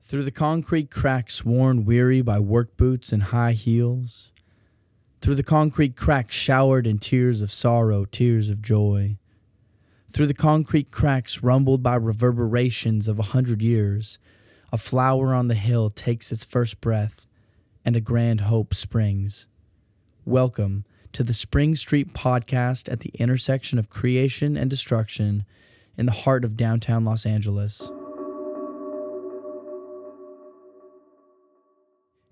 Through the concrete cracks worn weary by work boots and high heels. Through the concrete cracks showered in tears of sorrow, tears of joy. Through the concrete cracks rumbled by reverberations of 100 years, a flower on the hill takes its first breath, and a grand hope springs. Welcome to the Spring Street podcast at the intersection of creation and destruction in the heart of downtown Los Angeles.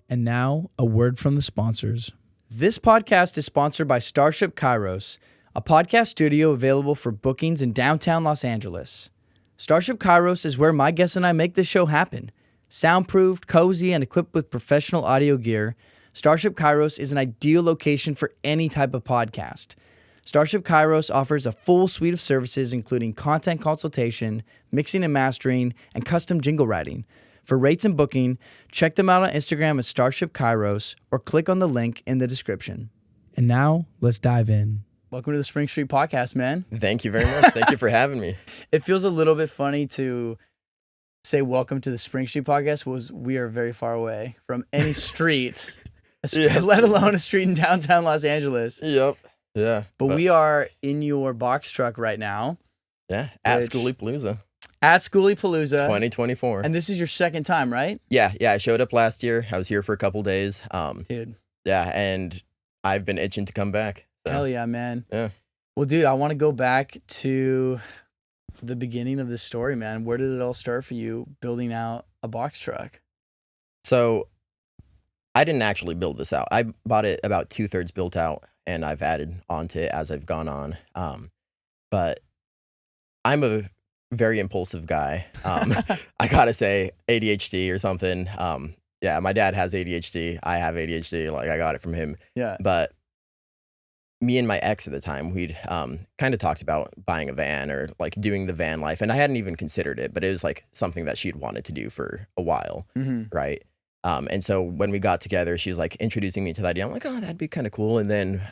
And now, a word from the sponsors. This podcast is sponsored by Starship Kairos, a podcast studio available for bookings in downtown Los Angeles. Starship Kairos is where my guests and I make this show happen. Soundproofed, cozy, and equipped with professional audio gear, Starship Kairos is an ideal location for any type of podcast. Starship Kairos offers a full suite of services including content consultation, mixing and mastering, and custom jingle writing. For rates and booking, check them out on Instagram at Starship Kairos or click on the link in the description. And now, let's dive in. Welcome to the Spring Street podcast, man. Thank you very much. Thank you for having me. It feels a little bit funny to say welcome to the Spring Street podcast because we are very far away from any street, Yes. let alone a street in downtown Los Angeles. Yep. Yeah. But we are in your box truck right now. Yeah. At which- skooliepalooza At skooliepalooza. 2024. And this is your second time, right? Yeah. I showed up last year. I was here for a couple days. Dude. Yeah, and I've been itching to come back. So. Hell yeah, man. Yeah. Well, dude, I want to go back to the beginning of this story, man. Where did it all start for you building out a box truck? So I didn't actually build this out. I bought it about 2/3 built out, and I've added onto it as I've gone on. But I'm a very impulsive guy. I gotta say, ADHD or something. Yeah, my dad has ADHD. I have ADHD. Like, I got it from him. Yeah. But me and my ex at the time, we'd kind of talked about buying a van or like doing the van life. And I hadn't even considered it, but it was like something that she'd wanted to do for a while. Mm-hmm. Right. And so when we got together, she was like introducing me to the idea. I'm like, oh, that'd be kind of cool. And then,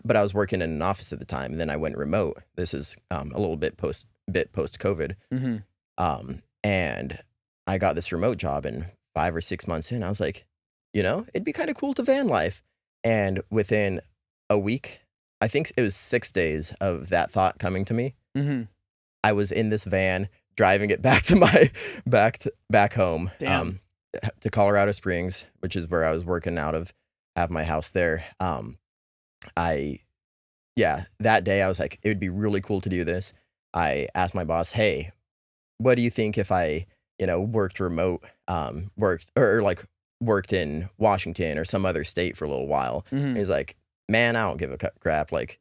but I was working in an office at the time, and then I went remote. This is a little bit post COVID. Mm-hmm. And I got this remote job, and 5 or 6 months in, I was like, it'd be kind of cool to van life. And within a week, I think it was 6 days of that thought coming to me, Mm-hmm. I was in this van driving it back to my back home. Damn. To Colorado Springs, which is where I was working out of, have my house there. That day I was like, it would be really cool to do this. I asked my boss, hey, what do you think if I, worked remote, worked in Washington or some other state for a little while? Mm-hmm. And he's like, man, I don't give a crap. Like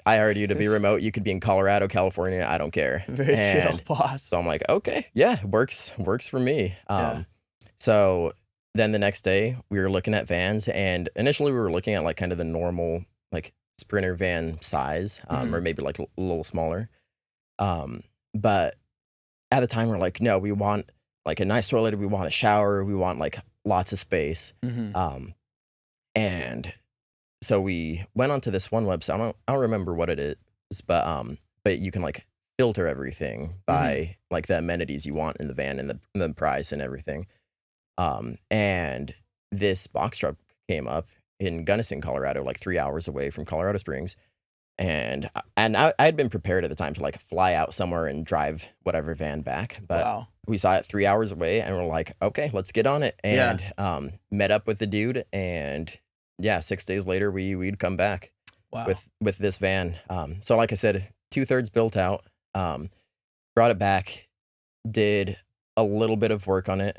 I hired you to be remote. You could be in Colorado, California. I don't care. Very chill boss. So I'm like, okay, yeah, works for me. Yeah. So then the next day we were looking at vans, and initially we were looking at like kind of the normal like Sprinter van size, or maybe like a little smaller. But at the time we're like, no, we want like a nice toilet. We want a shower. We want like lots of space. Mm-hmm. And so we went onto this one website. I don't remember what it is, but you can like filter everything by like the amenities you want in the van and the price and everything. And this box truck came up in Gunnison, Colorado, like 3 hours away from Colorado Springs. And I had been prepared at the time to like fly out somewhere and drive whatever van back. But we saw it 3 hours away, and we're like, okay, let's get on it. And met up with the dude, and 6 days later we'd come back with this van. So like I said, 2/3 built out, brought it back, did a little bit of work on it.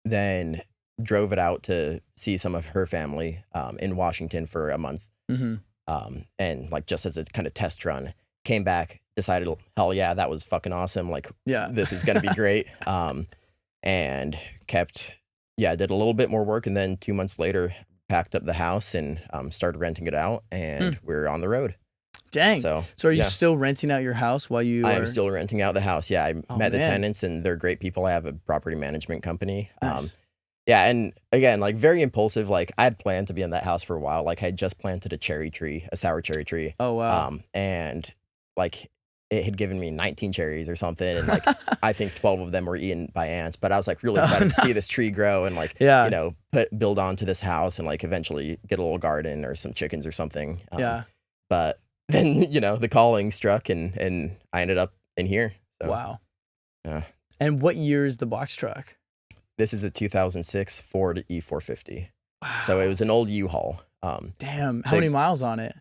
Then drove it out to see some of her family in Washington for a month. Mm-hmm. And like just as a kind of test run, came back, decided, hell yeah, that was fucking awesome. Like, this is going to be great. And did a little bit more work. And then 2 months later, packed up the house and started renting it out, and we're on the road. Dang. So are you still renting out your house while you I am still renting out the house. Yeah, I met the man. tenants, and they're great people. I have a property management company. Nice. And again, like very impulsive. Like I had planned to be in that house for a while. Like I had just planted a sour cherry tree. Oh, wow. And like it had given me 19 cherries or something, and like I think 12 of them were eaten by ants. But I was like really excited to see this tree grow and like build onto this house and like eventually get a little garden or some chickens or something. But then the calling struck and I ended up in here. So, wow. Yeah. And what year is the box truck? This is a 2006 Ford E450. Wow. So it was an old U-Haul. Damn. How many miles on it?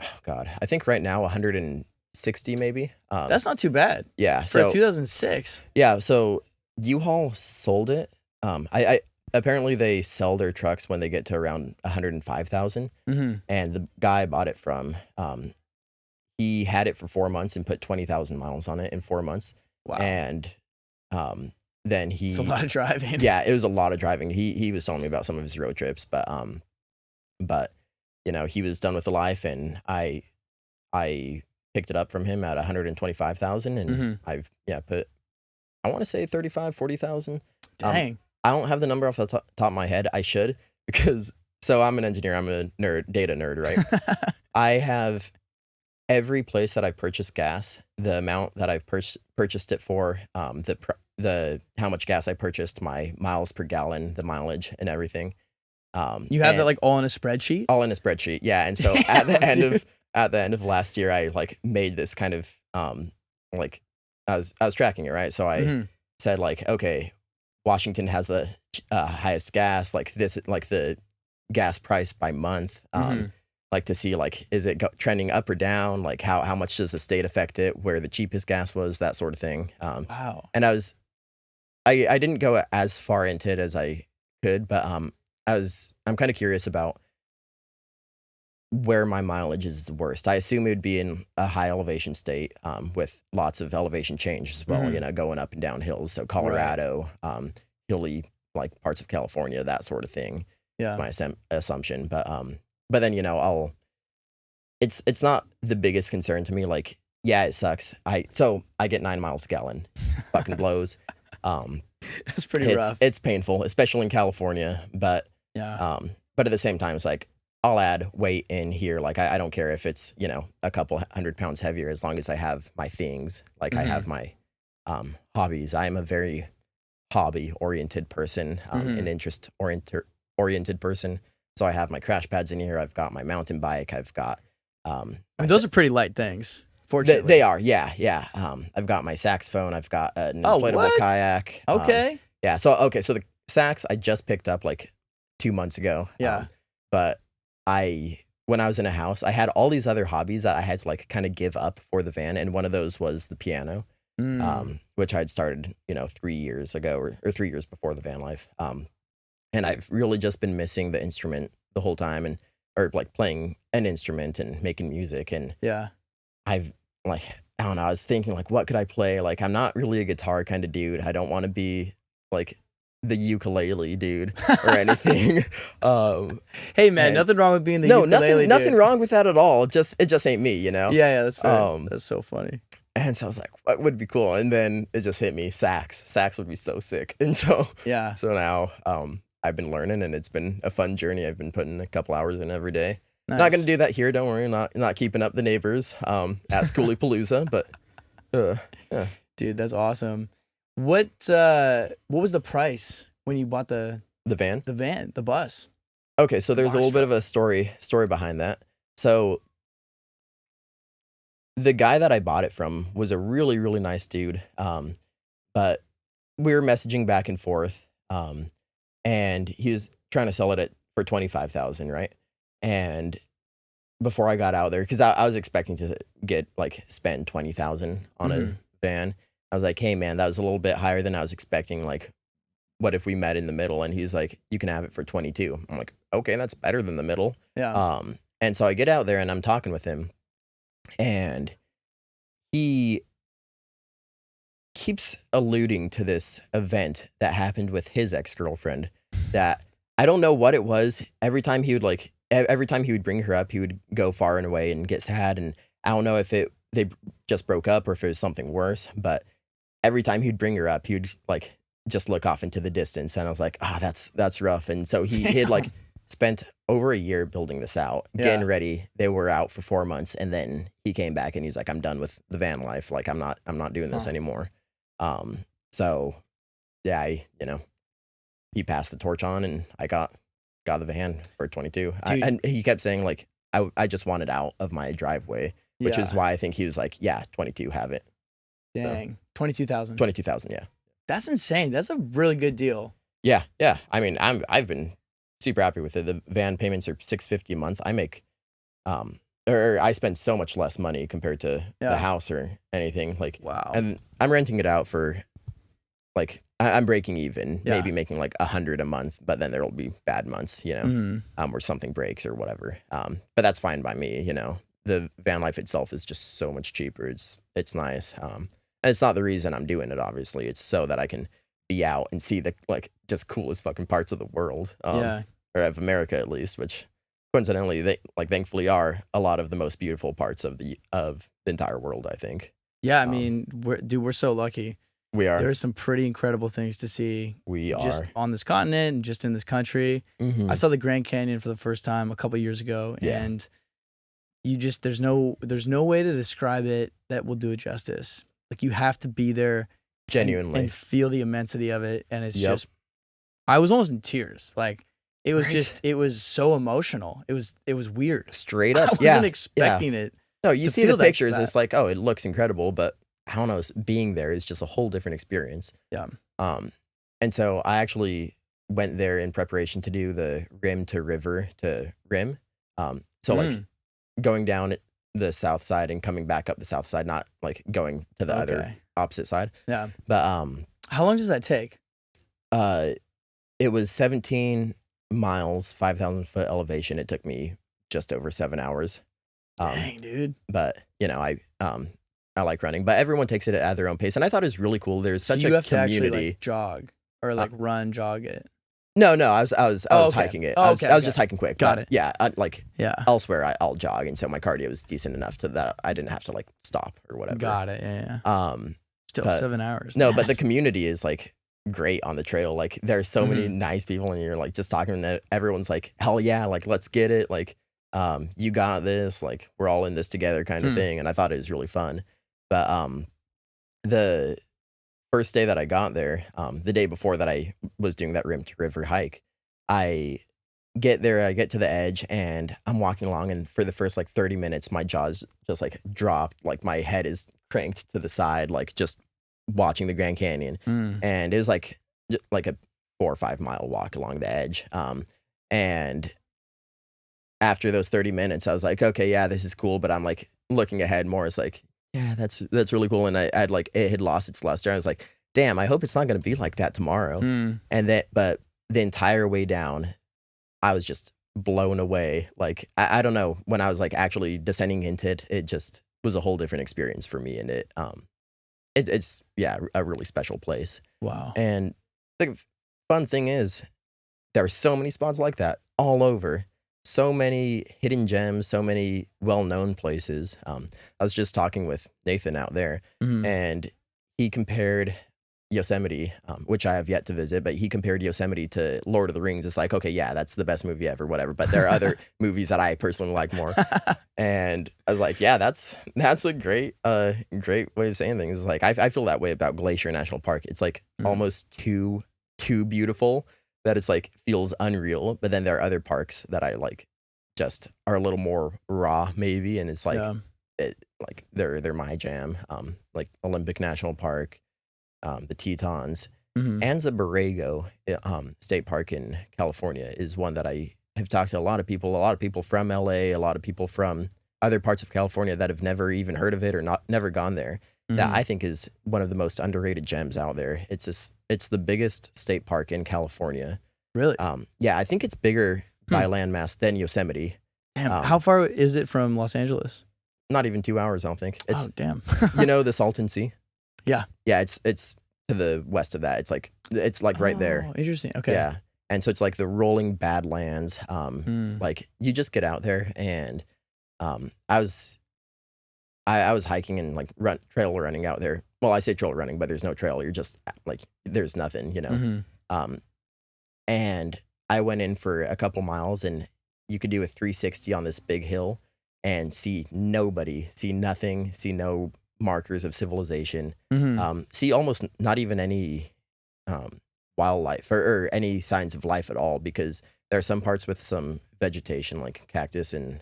Oh God, I think right now 160 maybe. That's not too bad. Yeah. For 2006. Yeah. So U-Haul sold it. I apparently they sell their trucks when they get to around 105,000. Mm-hmm. And the guy I bought it from, he had it for 4 months and put 20,000 miles on it in 4 months. Wow. And then it's a lot of driving. Yeah, it was a lot of driving. He was telling me about some of his road trips, but he was done with the life, and I picked it up from him at 125,000, and I've put, I want to say 35, 40,000. Dang. I don't have the number off the top of my head. I should, because so I'm an engineer. I'm a data nerd, right? I have every place that I purchased gas, the amount that I've purchased it for, the how much gas I purchased, my miles per gallon, the mileage, and everything. You have that like all in a spreadsheet? All in a spreadsheet, yeah. And so at the end of last year, I like made this kind of like I was tracking it, right? So I said like, okay, Washington has the highest gas, like this, like the gas price by month, like to see like is it trending up or down, like how much does the state affect it, where the cheapest gas was, that sort of thing. Wow. And I didn't go as far into it as I could, but I'm kind of curious about where my mileage is worst. I assume it would be in a high elevation state, with lots of elevation change as well, going up and down hills. So Colorado, hilly like parts of California, that sort of thing. Yeah. My assumption. But then, it's not the biggest concern to me. Like, yeah, it sucks. I get 9 miles a gallon. Fucking blows. That's pretty rough. It's painful, especially in California. But but at the same time, it's like I'll add weight in here. Like I don't care if it's a couple 100 pounds heavier, as long as I have my things. Like I have my hobbies. I am a very hobby oriented person, an interest oriented person. So I have my crash pads in here. I've got my mountain bike. I've got those are pretty light things. Fortunately, they are. Yeah. I've got my saxophone. I've got an inflatable kayak. Okay. So the sax I just picked up like 2 months ago. Yeah. But when I was in a house, I had all these other hobbies that I had to like kind of give up for the van, and one of those was the piano, which I'd started 3 years ago or 3 years before the van life. And I've really just been missing the instrument the whole time, or like playing an instrument and making music. And I've like, I don't know, I was thinking like, what could I play? Like, I'm not really a guitar kind of dude. I don't want to be like the ukulele dude or anything. Hey man, nothing wrong with being the ukulele dude. Nothing wrong with that at all. It just ain't me, Yeah, that's fair. That's so funny. And so I was like, what would be cool? And then it just hit me, sax would be so sick. And so so now I've been learning, and it's been a fun journey. I've been putting a couple hours in every day. Nice. Not going to do that here, don't worry. Not keeping up the neighbors at skooliepalooza, but yeah. Dude, that's awesome. What was the price when you bought the van? The bus. Okay, so there's a little bit of a story behind that. So the guy that I bought it from was a really, really nice dude. But we were messaging back and forth. And he was trying to sell it for 25,000, right? And before I got out there, because I was expecting to spend 20,000 on a van. I was like, hey man, that was a little bit higher than I was expecting. Like, what if we met in the middle? And he's like, you can have it for 22. I'm like, okay, that's better than the middle. Yeah. And so I get out there and I'm talking with him, and he keeps alluding to this event that happened with his ex-girlfriend that I don't know what it was. Every time he would bring her up, he would go far and away and get sad. And I don't know if they just broke up or if it was something worse, but every time he'd bring her up, he would like just look off into the distance. And I was like, that's rough. And so he'd like spent over a year building this out, getting ready. They were out for 4 months, and then he came back and he's like, "I'm done with the van life. Like, I'm not doing this anymore." So yeah, he passed the torch on, and I got the van for 22. And he kept saying like, I just wanted out of my driveway, which is why I think he was like, "Yeah, 22, have it." Dang, 22,000. 22,000, yeah. That's insane. That's a really good deal. Yeah. I mean, I've been super happy with it. The van payments are $650 a month. I make, or I spend so much less money compared to the house or anything. Like, wow. And I'm renting it out for, like, I'm breaking even, maybe making like $100 a month, but then there'll be bad months, where something breaks or whatever. But that's fine by me. The van life itself is just so much cheaper. It's nice. And it's not the reason I'm doing it. Obviously, it's so that I can be out and see the like just coolest fucking parts of the world, or of America at least, which coincidentally they thankfully are a lot of the most beautiful parts of the entire world, I think. Yeah, I mean, we're so lucky. We are. There's some pretty incredible things to see. We just are on this continent and just in this country. I saw the Grand Canyon for the first time a couple years ago, and there's no way to describe it that will do it justice. Like, you have to be there genuinely and feel the immensity of it, and it's just, I was almost in tears. Like, it was it was so emotional. It was weird. Straight up. I wasn't expecting it. No, you see the pictures, it's like, oh, it looks incredible, but I don't know, being there is just a whole different experience. Yeah. And so I actually went there in preparation to do the rim to river to rim. So like going down the south side and coming back up the south side, not like going to the other opposite side. Yeah. But how long does that take? It was 17 miles, 5,000 foot elevation. It took me just over 7 hours. Dang, dude. But I like running, but everyone takes it at their own pace, and I thought it was really cool. There's such you a have community. To actually, like, jog or like jog it. No, I was hiking it. I was just hiking quick. Got it. Yeah, elsewhere I'll jog, and so my cardio was decent enough to that I didn't have to like stop or whatever. Got it. Yeah. Still 7 hours. No, but the community is like great on the trail. Like, there's so many nice people, and you're like just talking, and everyone's like, hell yeah, like let's get it. Like, you got this. Like, we're all in this together, kind of thing. And I thought it was really fun. But the first day that I got there, the day before that I was doing that rim to river hike, I get there, I get to the edge, and I'm walking along, and for the first like 30 minutes, my jaws just like dropped, like my head is cranked to the side, like just watching the Grand Canyon. And it was like a 4 or 5 mile walk along the edge. And after those 30 minutes, I was like, okay, yeah, this is cool. But I'm like looking ahead more. It's like, yeah, that's really cool. And I'd like, it had lost its luster. I was like, damn, I hope it's not going to be like that tomorrow. But the entire way down, I was just blown away. Like, I don't know, when I was like actually descending into it, it just was a whole different experience for me. And it's a really special place. Wow. And the fun thing is, there are so many spots like that all over. So many hidden gems, so many well-known places. I was just talking with Nathan out there, and he compared Yosemite, which I have yet to visit, but he compared Yosemite to Lord of the Rings. It's like, okay, yeah, that's the best movie ever, whatever. But there are other movies that I personally like more. And I was like, yeah, that's a great way of saying things. It's like, I feel that way about Glacier National Park. It's like almost too beautiful that it's like feels unreal. But then there are other parks that I like just are a little more raw maybe, and it's like they're my jam. Like Olympic National Park, the Tetons, Anza Borrego State Park in California is one that I have talked to a lot of people from LA, a lot of people from other parts of California that have never even heard of it or never gone there. That I think is one of the most underrated gems out there. It's the biggest state park in California. Really? Yeah, I think it's bigger by landmass than Yosemite. Damn, how far is it from Los Angeles? Not even 2 hours, I don't think. It's, damn. You know the Salton Sea? Yeah. Yeah, it's to the west of that. It's like right there. Interesting. Okay. Yeah. And so it's like the rolling Badlands. Like you just get out there, and I was hiking and like trail running out there. Well, I say trail running, but there's no trail. You're just like, there's nothing, you know? And I went in for a couple miles, and you could do a 360 on this big hill and see nobody, see nothing, see no markers of civilization, see almost not even any wildlife or any signs of life at all, because there are some parts with some vegetation like cactus and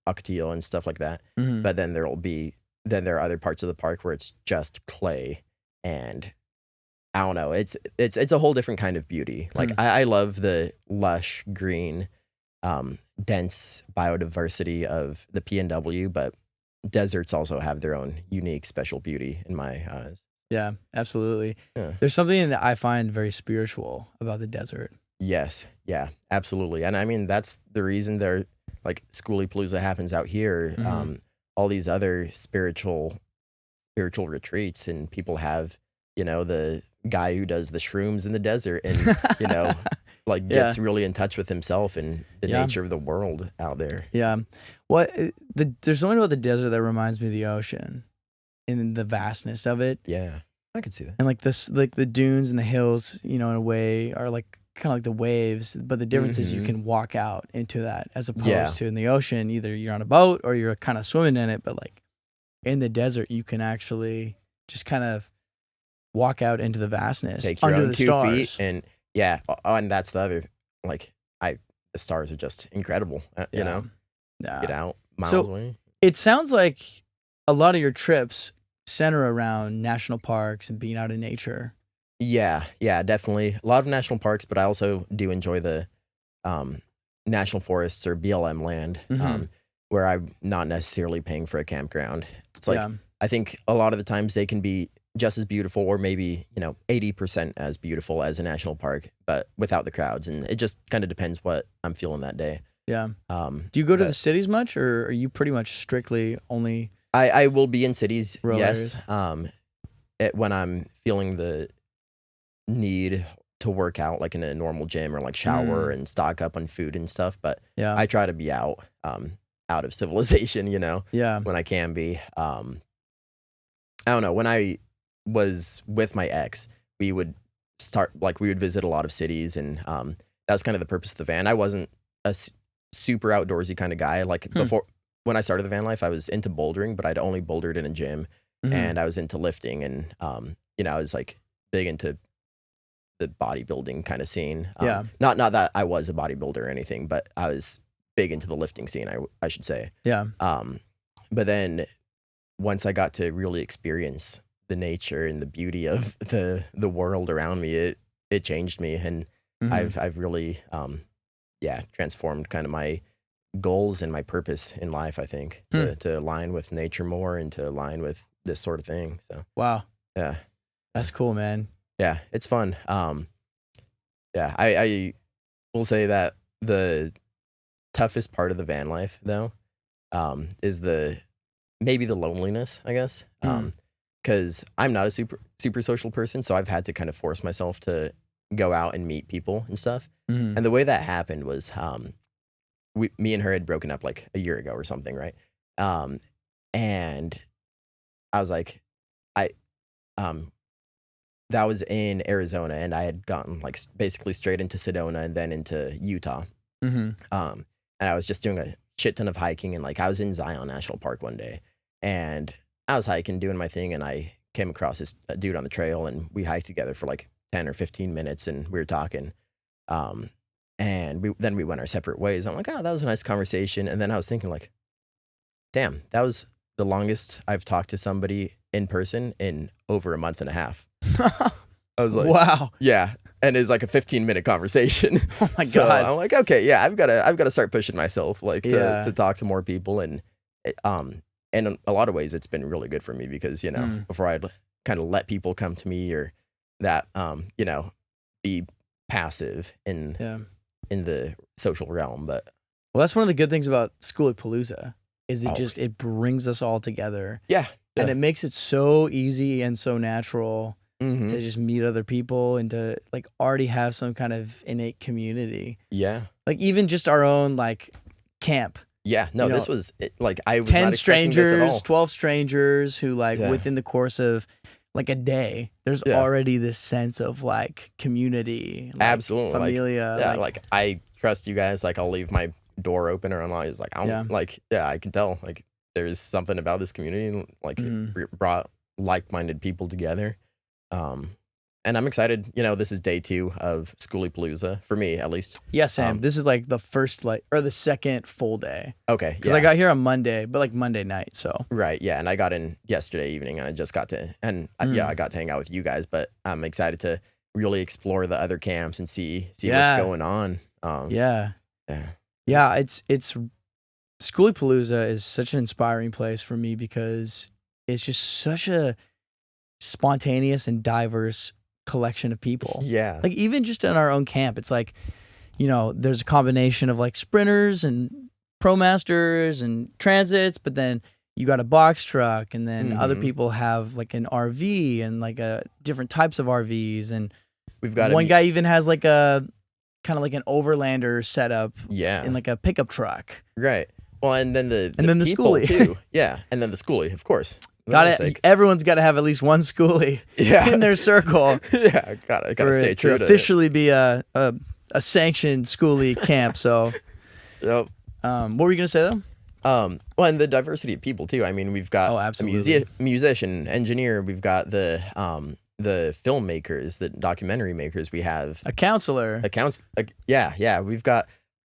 ocotillo and stuff like that. But then there are other parts of the park where it's just clay, and I don't know. It's a whole different kind of beauty. Like I love the lush green, dense biodiversity of the PNW, but deserts also have their own unique, special beauty in my eyes. Yeah, absolutely. Yeah. There's something that I find very spiritual about the desert. Yes. Yeah, absolutely. And I mean, that's the reason there, like skooliepalooza happens out here. All these other spiritual retreats, and people have, the guy who does the shrooms in the desert, and, like gets really in touch with himself and the nature of the world out there. Yeah. There's something about the desert that reminds me of the ocean and the vastness of it. Yeah, I could see that. And like this, like the dunes and the hills, in a way are like kind of like the waves, but the difference is you can walk out into that, as opposed to in the ocean, either you're on a boat or you're kind of swimming in it, but like in the desert, you can actually just kind of walk out into the vastness, take your under own the 2 stars. feet, and and that's the other, like, the stars are just incredible, get out miles away. It sounds like a lot of your trips center around national parks and being out in nature. Yeah, definitely. A lot of national parks, but I also do enjoy the national forests or BLM land, where I'm not necessarily paying for a campground. It's like, I think a lot of the times they can be just as beautiful, or maybe, 80% as beautiful as a national park, but without the crowds. And it just kind of depends what I'm feeling that day. Yeah. Do you go to the cities much, or are you pretty much strictly only? I will be in cities, yes. When I'm feeling the need to work out, like in a normal gym, or like shower and stock up on food and stuff. But I try to be out of civilization, when I can be. I don't know. When I was with my ex, we would visit a lot of cities, and that was kind of the purpose of the van. I wasn't a super outdoorsy kind of guy. Like before, when I started the van life, I was into bouldering, but I'd only bouldered in a gym, and I was into lifting, and I was like big into the bodybuilding kind of scene. Not that I was a bodybuilder or anything, but I was big into the lifting scene, I should say. Yeah. But then once I got to really experience the nature and the beauty of the world around me, it changed me, and I've really transformed kind of my goals and my purpose in life, I think, to align with nature more and to align with this sort of thing. So wow. Yeah. That's cool, man. Yeah, it's fun. I will say that the toughest part of the van life, though, is maybe the loneliness, I guess. Because I'm not a super social person, so I've had to kind of force myself to go out and meet people and stuff. And the way that happened was, me and her had broken up like a year ago or something, right? And I was like, that was in Arizona, and I had gotten like basically straight into Sedona and then into Utah. And I was just doing a shit ton of hiking, and like I was in Zion National Park one day, and I was hiking, doing my thing, and I came across this dude on the trail, and we hiked together for like 10 or 15 minutes, and we were talking. And we went our separate ways. I'm like, oh, that was a nice conversation. And then I was thinking like, damn, that was the longest I've talked to somebody in person in over a month and a half. I was like, wow. Yeah. And it's like a 15-minute conversation. Oh my So God. I'm like, okay, yeah, I've got to start pushing myself, like to talk to more people. And in a lot of ways, it's been really good for me, because, before I'd kind of let people come to me, or that, be passive in the social realm. But well, that's one of the good things about skooliepalooza, is it brings us all together. Yeah. And it makes it so easy and so natural to just meet other people, and to like already have some kind of innate community. Yeah. Like even just our own like camp. Yeah. No, this was like, I was 10 not expecting this at strangers, all. 12 strangers who like within the course of like a day, there's already this sense of like community, like absolutely, familia. Like I trust you guys. Like I'll leave my door open or unlocked. It's like I don't I can tell like there's something about this community like it brought like-minded people together. And I'm excited. This is day 2 of skooliepalooza for me, at least. Yeah, Sam. This is like the first or the second full day. Okay, because I got here on Monday, but like Monday night. So right, yeah, and I got in yesterday evening, and I just got to, I got to hang out with you guys. But I'm excited to really explore the other camps and see what's going on. Yeah. It's skooliepalooza is such an inspiring place for me because it's just such a spontaneous and diverse collection of people. Yeah. Like even just in our own camp, it's like, there's a combination of like sprinters and pro masters and transits, but then you got a box truck, and then other people have like an RV and like different types of RVs, and we've got one guy even has like a kind of like an overlander setup in like a pickup truck. Right. Well, and then the people skoolie too. Yeah, and then the skoolie, of course. Everyone's got to have at least one skoolie in their circle. Gotta stay true to officially be a sanctioned skoolie camp. So, yep. What were you gonna say though? Well, and the diversity of people too. I mean, we've got a musician, engineer. We've got the filmmakers, the documentary makers. We have a counselor. We've got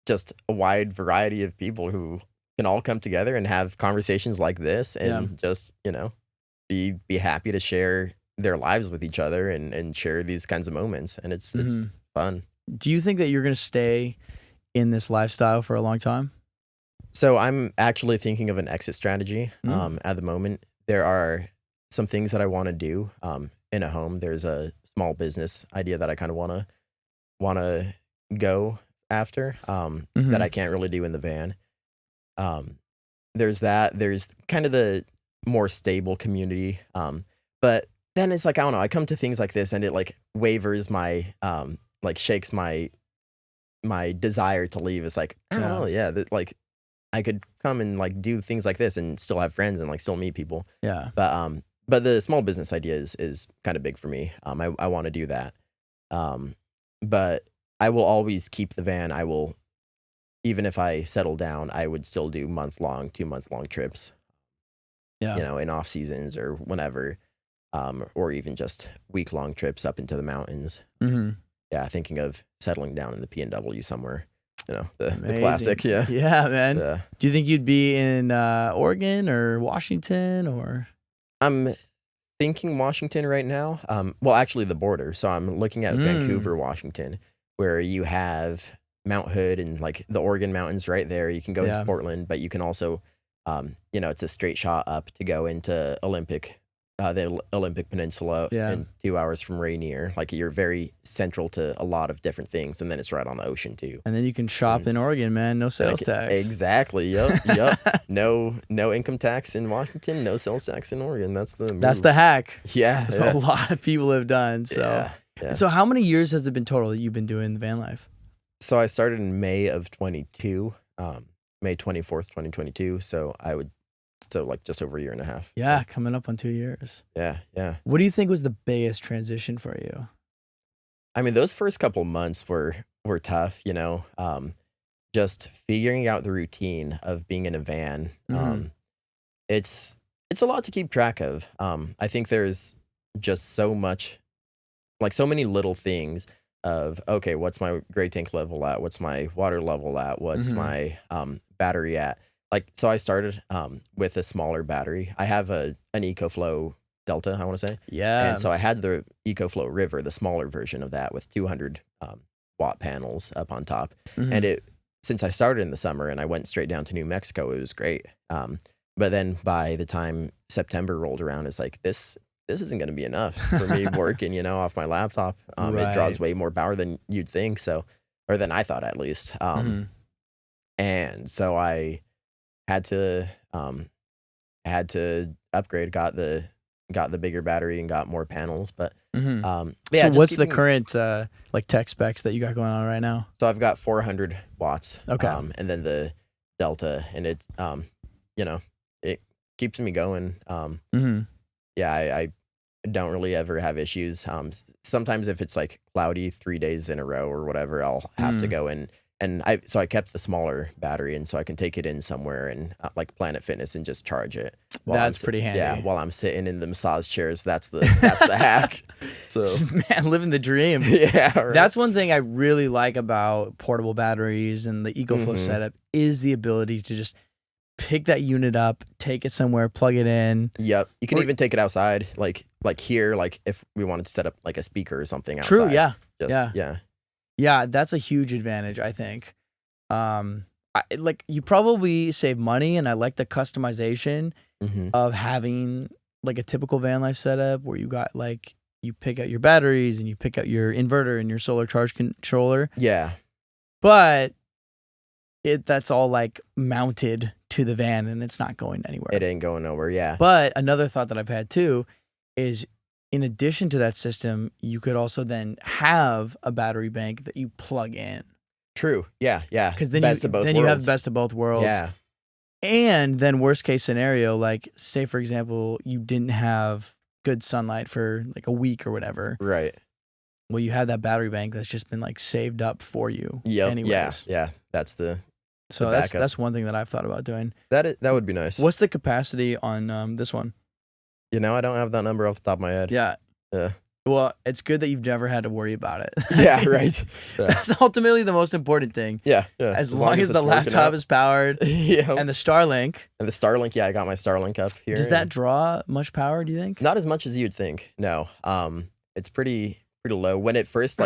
just a wide variety of people who can all come together and have conversations like this, and just be happy to share their lives with each other and share these kinds of moments, and it's fun. Do you think that you're gonna stay in this lifestyle for a long time? So I'm actually thinking of an exit strategy. At the moment, there are some things that I want to do in a home. There's a small business idea that I kind of want to go after that I can't really do in the van. There's that. There's kind of the more stable community. But then it's like, I don't know, I come to things like this and it like wavers my, like shakes my desire to leave. It's like, I don't know, like I could come and like do things like this and still have friends and like still meet people. Yeah. But the small business idea is kind of big for me. I want to do that. But I will always keep the van. I will, even if I settle down, I would still do 2-month-long trips. Yeah. In off seasons or whenever, or even just week-long trips up into the mountains. Yeah, thinking of settling down in the PNW somewhere. The classic. Yeah. Yeah, man. Do you think you'd be in Oregon or Washington or? I'm thinking Washington right now. Well, actually the border. So I'm looking at Vancouver, Washington, where you have Mount Hood and like the Oregon mountains right there. You can go into Portland, but you can also, it's a straight shot up to go into the Olympic Peninsula in 2 hours from Rainier. Like you're very central to a lot of different things, and then it's right on the ocean too. And then you can shop in Oregon, man. No sales tax. Exactly. Yep. No income tax in Washington. No sales tax in Oregon. That's the hack. Yeah. That's what a lot of people have done. So. Yeah. So how many years has it been total that you've been doing the van life? So I started in May of 22, May 24th, 2022. So like just over a year and a half. Yeah, coming up on 2 years. Yeah. What do you think was the biggest transition for you? I mean, those first couple months were tough, just figuring out the routine of being in a van. It's a lot to keep track of. I think there's just so much, like so many little things of, okay, what's my gray tank level at? What's my water level at? What's my battery at? Like, so I started with a smaller battery. I have an EcoFlow Delta, I want to say. Yeah. And so I had the EcoFlow River, the smaller version of that with 200 watt panels up on top. And since I started in the summer and I went straight down to New Mexico, it was great. But then by the time September rolled around, it's like, this isn't going to be enough for me working, off my laptop. It draws way more power than you'd think. So, or than I thought at least. And so I had to upgrade, got the bigger battery and got more panels. But so what's the current like tech specs that you got going on right now? So I've got 400 watts. Okay. And then the Delta, and it it keeps me going. Yeah, I don't really ever have issues. Sometimes if it's like cloudy 3 days in a row or whatever, I'll have to go in. And I kept the smaller battery, and so I can take it in somewhere and like Planet Fitness and just charge it. That's pretty handy. Yeah, while I'm sitting in the massage chairs, that's the hack. So man, living the dream. Yeah, right. That's one thing I really like about portable batteries and the EcoFlow setup is the ability to just pick that unit up, take it somewhere, plug it in. Yep, you can even take it outside, like here, like if we wanted to set up like a speaker or something outside. True. Yeah. Yeah. Yeah, that's a huge advantage, I think. Like you probably save money, and I like the customization of having like a typical van life setup where you got like you pick out your batteries and you pick out your inverter and your solar charge controller. Yeah. But that's all like mounted to the van and it's not going anywhere. It ain't going nowhere, yeah. But another thought that I've had too is in addition to that system, you could also then have a battery bank that you plug in. True. Yeah. Because then, you have the best of both worlds. Yeah. And then worst case scenario, like say for example, you didn't have good sunlight for like a week or whatever. Right. Well, you have that battery bank that's just been like saved up for you. Yep. Anyways. Yeah. That's so that's one thing that I've thought about doing. That would be nice. What's the capacity on this one? I don't have that number off the top of my head. Yeah. Yeah. Well, it's good that you've never had to worry about it. Yeah, right. Yeah. That's ultimately the most important thing. Yeah. As long as the laptop is powered yeah. and the Starlink. And the Starlink, yeah, I got my Starlink up here. Does that draw much power, do you think? Not as much as you'd think. No. It's pretty low. When it first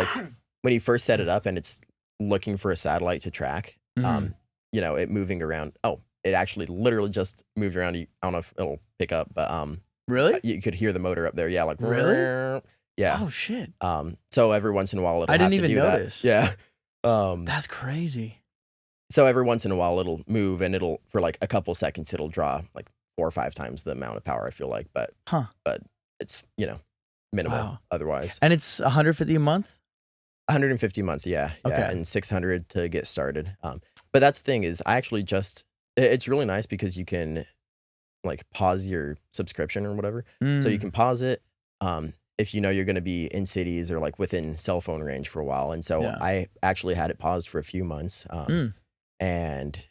when you first set it up and it's looking for a satellite to track, it moving around. Oh, it actually literally just moved around. I don't know if it'll pick up, but really? You could hear the motor up there. Yeah, like really? Yeah. Oh shit. So every once in a while it'll I didn't have to even do notice. That. Yeah. That's crazy. So every once in a while it'll move and it'll for like a couple seconds it'll draw like 4 or 5 times the amount of power I feel like, but it's minimal otherwise. And it's $150 a month? 150 a month, yeah. Okay. And 600 to get started. But that's the thing is I actually it's really nice because you can like pause your subscription or whatever. So you can pause it if you're going to be in cities or like within cell phone range for a while. And so I actually had it paused for a few months. And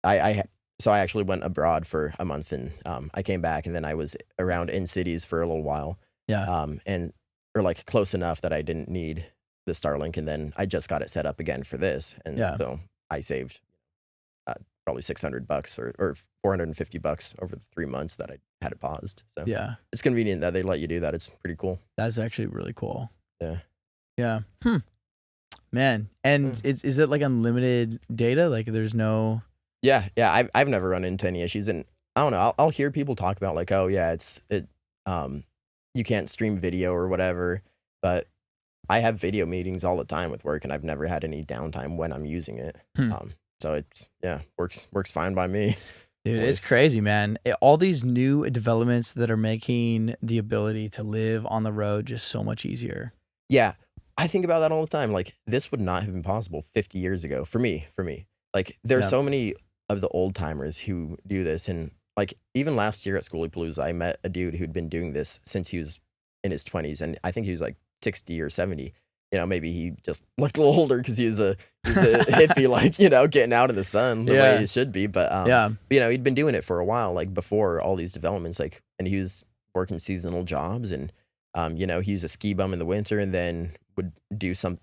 I actually went abroad for a month and I came back and then I was around in cities for a little while. Yeah. Or like close enough that I didn't need the Starlink, and then I just got it set up again for this, and so I saved probably $600 or $450 over the 3 months that I had it paused. So yeah, it's convenient that they let you do that. It's pretty cool. That's actually really cool. Yeah. Man, and is it like unlimited data? Like there's no. Yeah. I've never run into any issues, and I don't know. I'll hear people talk about like, oh yeah, you can't stream video or whatever, but I have video meetings all the time with work and I've never had any downtime when I'm using it. So it's, works fine by me. Dude, it's crazy, man. All these new developments that are making the ability to live on the road just so much easier. Yeah. I think about that all the time. Like this would not have been possible 50 years ago for me. Like there are so many of the old timers who do this. And like even last year at Skooliepalooza, I met a dude who'd been doing this since he was in his 20s. And I think he was like 60 or 70. Maybe he just looked a little older because he was a hippie, like, getting out in the sun the way he should be. But, he'd been doing it for a while, like before all these developments, like, and he was working seasonal jobs and, he was a ski bum in the winter and then would do some,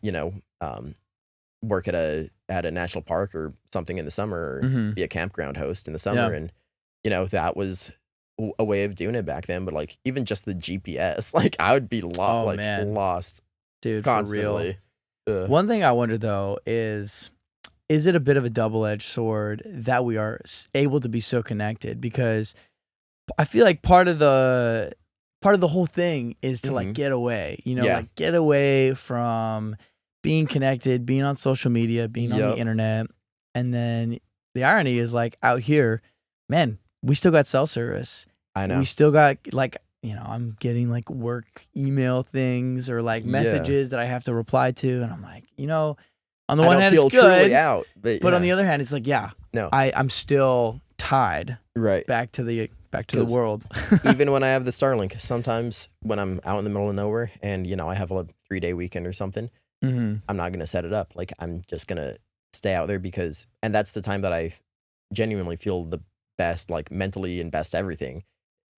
work at a national park or something in the summer or be a campground host in the summer. And, that was a way of doing it back then. But like, even just the GPS, like I would be lost. Dude, constantly. For real. One thing I wonder though is it a bit of a double-edged sword that we are able to be so connected? Because I feel like part of the whole thing is to like get away, like get away from being connected, being on social media, being on the internet. And then the irony is like out here, man, we still got cell service. I know. We still got like, I'm getting like work email things or like messages that I have to reply to. And I'm like, on the one hand, it's good. Out, but on the other hand, it's like, no, I'm still tied right back to the Back to the 'Cause world. even when I have the Starlink, sometimes when I'm out in the middle of nowhere and, I have a 3-day weekend or something, Hmm. I'm not gonna set it up. Like, I'm just gonna stay out there and that's the time that I genuinely feel the best, like, mentally and best everything,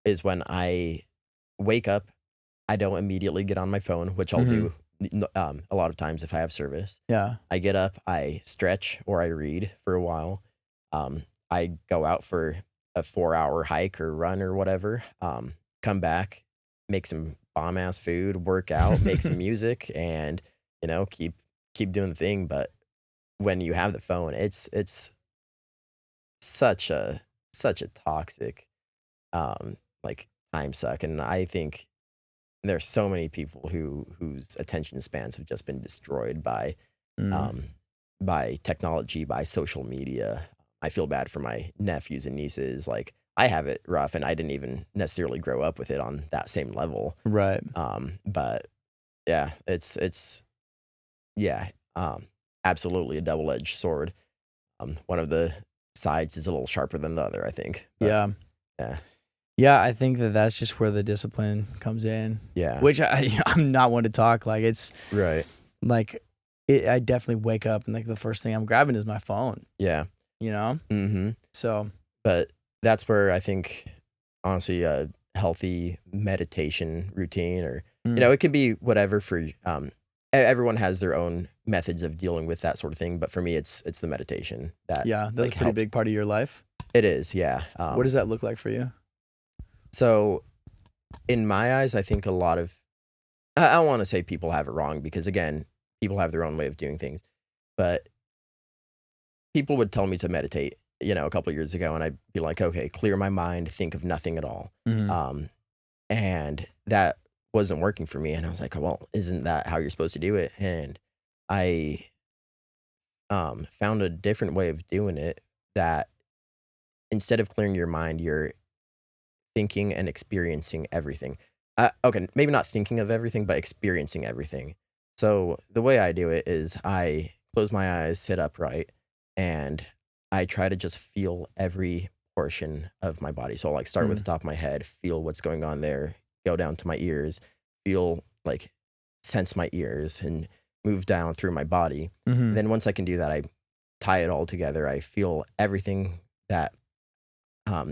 is when I wake up. I don't immediately get on my phone, which I'll Hmm. do a lot of times if I have service. Yeah. I get up, I stretch or I read for a while. I go out for a 4-hour hike or run or whatever. Come back, make some bomb ass food, work out, make some music, and keep doing the thing. But when you have the phone, it's such a toxic like time suck, and I think there's so many people whose attention spans have just been destroyed Mm. um, by technology, by social media. I feel bad for my nephews and nieces. Like, I have it rough, and I didn't even necessarily grow up with it on that same level. Right. But yeah, it's yeah, absolutely a double-edged sword. One of the sides is a little sharper than the other, I think. But Yeah. yeah, Yeah, I think that's just where the discipline comes in, yeah, which I'm not one to talk. Like, it's right, like, I definitely wake up and like the first thing I'm grabbing is my phone, yeah, mm-hmm. So, But that's where I think, honestly, a healthy meditation routine, or mm, it can be whatever for everyone has their own methods of dealing with that sort of thing. But for me, it's the meditation that yeah, that's like a pretty helps. big part of your life. It is, yeah. What does that look like for you? So in my eyes, I think a lot of I don't want to say people have it wrong, because again, people have their own way of doing things. But people would tell me to meditate, a couple years ago, and I'd be like, okay, clear my mind, think of nothing at all. Hmm. Um, and that wasn't working for me. And I was like, well, isn't that how you're supposed to do it? And I found a different way of doing it, that instead of clearing your mind, you're thinking and experiencing everything. Okay, maybe not thinking of everything, but experiencing everything. So the way I do it is I close my eyes, sit upright, and I try to just feel every portion of my body. So I'll like start with Mm. the top of my head, feel what's going on there, go down to my ears, feel like sense my ears, and move down through my body. Hmm. And then once I can do that, I tie it all together. I feel everything that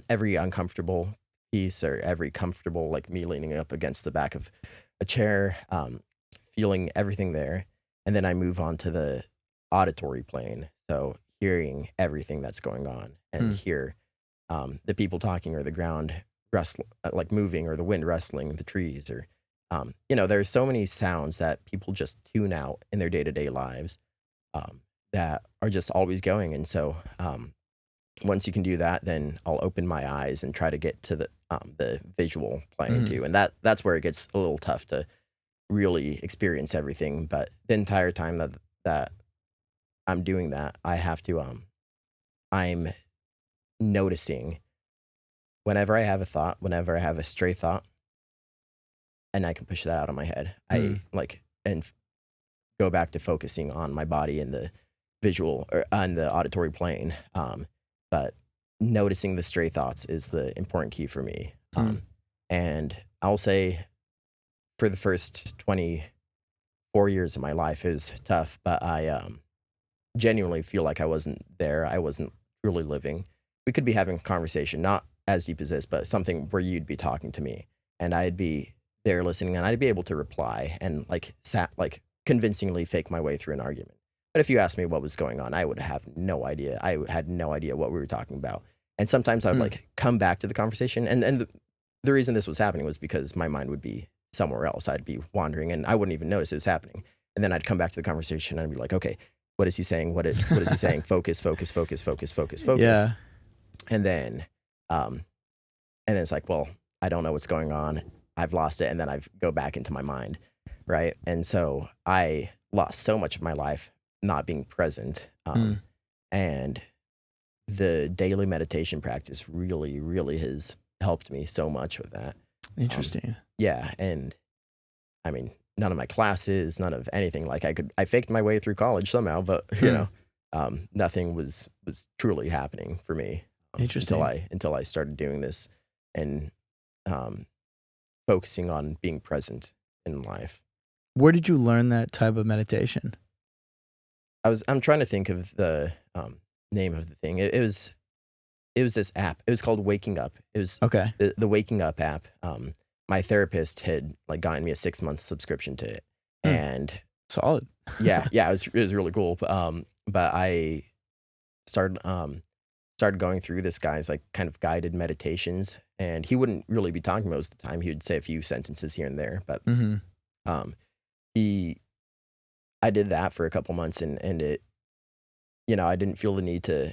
every uncomfortable piece, or every comfortable, like me leaning up against the back of a chair, feeling everything there. And then I move on to the auditory plane. So hearing everything that's going on, and Mm. hear the people talking, or the ground like moving, or the wind rustling the trees, or, there's so many sounds that people just tune out in their day to day lives, that are just always going. And so, once you can do that, then I'll open my eyes and try to get to the visual plane Hmm. too, and that's where it gets a little tough to really experience everything. But the entire time that I'm doing that, I have to I'm noticing whenever I have a thought, whenever I have a stray thought, and I can push that out of my head. Mm. I like and go back to focusing on my body and the visual, or on the auditory plane. But noticing the stray thoughts is the important key for me. Mm. And I'll say, for the first 24 years of my life, it was tough, but I genuinely feel like I wasn't there. I wasn't truly living. We could be having a conversation, not as deep as this, but something where you'd be talking to me, and I'd be there listening, and I'd be able to reply and like convincingly fake my way through an argument. But if you asked me what was going on, I would have no idea. I had no idea what we were talking about. And sometimes I would Mm. like come back to the conversation, and the reason this was happening was because my mind would be somewhere else. I'd be wandering, and I wouldn't even notice it was happening. And then I'd come back to the conversation, and I'd be like, okay, what is he saying? What is he saying? Focus, focus, focus, focus, focus, focus. Yeah. And then um and then it's like, well, I don't know what's going on. I've lost it, and then I go back into my mind, right? And so I lost so much of my life not being present. Mm. And the daily meditation practice really, really has helped me so much with that. Interesting. Yeah, and I mean, none of my classes, none of anything. Like, I faked my way through college somehow, but Hmm. nothing was truly happening for me until Interesting. I started doing this. and focusing on being present in life. Where did you learn that type of meditation? I'm trying to think of the name of the thing. It was this app. It was called Waking Up. It was Okay. the Waking Up app. My therapist had like gotten me a 6-month subscription to it, and Solid. yeah, it was really cool. But I started going through this guy's like kind of guided meditations, and he wouldn't really be talking most of the time. He would say a few sentences here and there, but I did that for a couple months, and it, I didn't feel the need to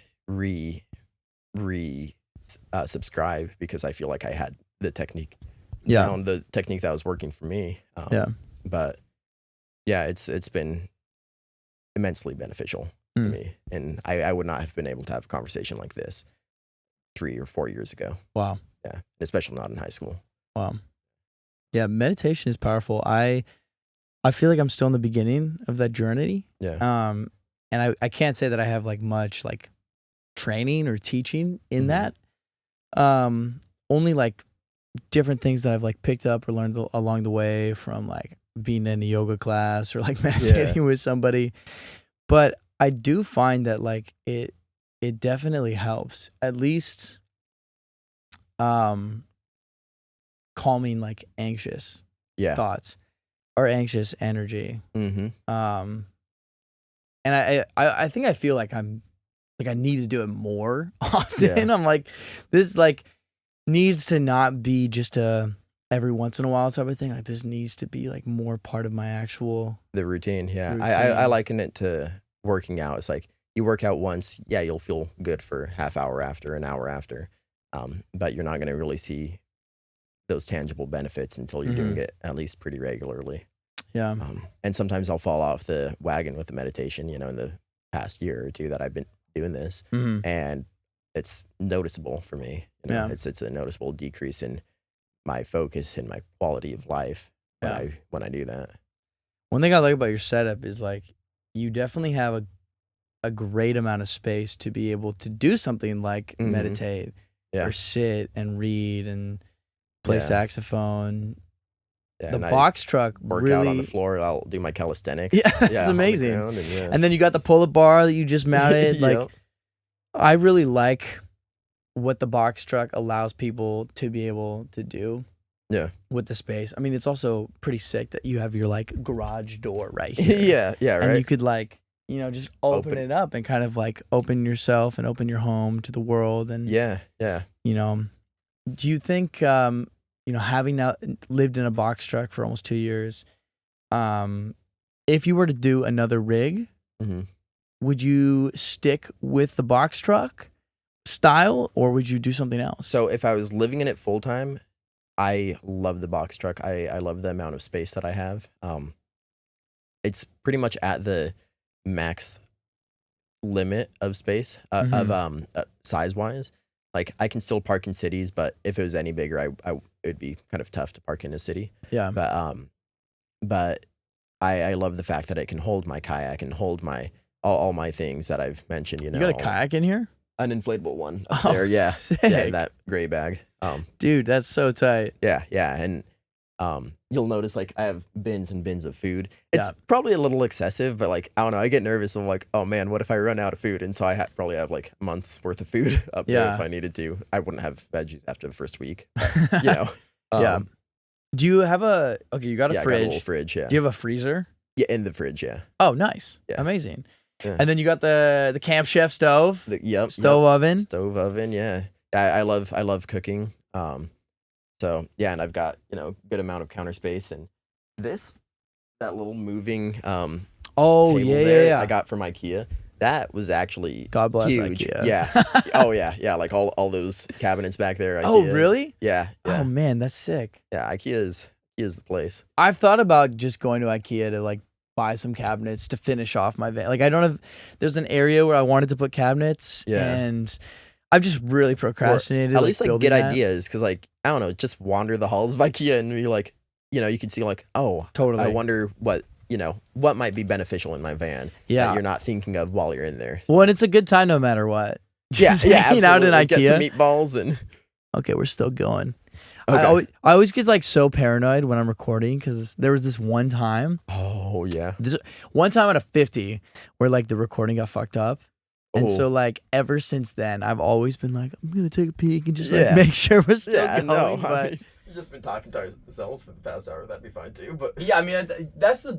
subscribe because I feel like I had the technique. The technique that was working for me. But yeah, it's been immensely beneficial to me, and I would not have been able to have a conversation like this 3 or 4 years ago. Wow. Yeah, especially not in high school. Wow. Yeah, meditation is powerful. I feel like I'm still in the beginning of that journey. Yeah. And I can't say that I have like much like training or teaching in that. Only like different things that I've like picked up or learned along the way from like being in a yoga class or like meditating with somebody. But I do find that like it definitely helps, at least calming like anxious thoughts or anxious energy. And I think I feel like I'm like I need to do it more often. I'm like, this like needs to not be just a every once in a while type of thing. Like this needs to be like more part of my actual routine. I liken it to working out. It's like you work out once, you'll feel good for half hour after, an hour after, but you're not going to really see those tangible benefits until you're doing it at least pretty regularly. And sometimes I'll fall off the wagon with the meditation, in the past year or two that I've been doing this, and it's noticeable for me. It's a noticeable decrease in my focus and my quality of life when I do that. One thing I like about your setup is like you definitely have a great amount of space to be able to do something like meditate or sit and read and play saxophone. The box truck work really out on the floor. I'll do my calisthenics. It's amazing. And then you got the pull-up bar that you just mounted. Like I really like what the box truck allows people to be able to do. With the space. I mean, it's also pretty sick that you have your like garage door right here. Right. And you could like, just open it up and kind of like open yourself and open your home to the world. And do you think having now lived in a box truck for almost 2 years, if you were to do another rig, would you stick with the box truck style or would you do something else? So if I was living in it full time, I love the box truck. I love the amount of space that I have. It's pretty much at the max limit of space of size wise. Like I can still park in cities, but if it was any bigger, it'd be kind of tough to park in a city. But I love the fact that it can hold my kayak and hold my all my things that I've mentioned. You got a kayak in here? An inflatable one up there. Yeah, sick. Yeah, in that gray bag. Dude, that's so tight. Yeah, and you'll notice like I have bins and bins of food. It's probably a little excessive, but like I don't know, I get nervous. I'm like, oh man, what if I run out of food? And so I probably have like a month's worth of food up there if I needed to. I wouldn't have veggies after the first week. But, Do you have you got a fridge? I got a little fridge. Yeah. Do you have a freezer? Yeah, in the fridge. Yeah. Oh, nice. Yeah. Amazing. Yeah. And then you got the Camp Chef stove. Stove oven. Stove oven. Yeah. I love cooking. So yeah, and I've got good amount of counter space, and that little moving table there I got from IKEA. That was actually God bless huge. IKEA. Yeah. Oh yeah. Like all those cabinets back there. IKEA. Oh really? Yeah. Oh man, that's sick. Yeah, IKEA is the place. I've thought about just going to IKEA to like buy some cabinets to finish off my van. Like I don't have. There's an area where I wanted to put cabinets, and I've just really procrastinated. Or at least like get ideas, because like I don't know, just wander the halls of IKEA and be like, you can see like, oh, totally. I wonder what might be beneficial in my van. Yeah, that you're not thinking of while you're in there. Well, and it's a good time no matter what. Just hanging out in IKEA. Get some meatballs and Okay, we're still going. Okay. I always get like so paranoid when I'm recording because there was this one time. Oh yeah. This one time out of 50 where like the recording got fucked up. And so Oh. like ever since then, I've always been like, I'm gonna take a peek and just like Yeah. make sure we're still Yeah, going. no. But I mean, we've just been talking to ourselves for the past hour. That'd be fine too. But yeah, I mean that's the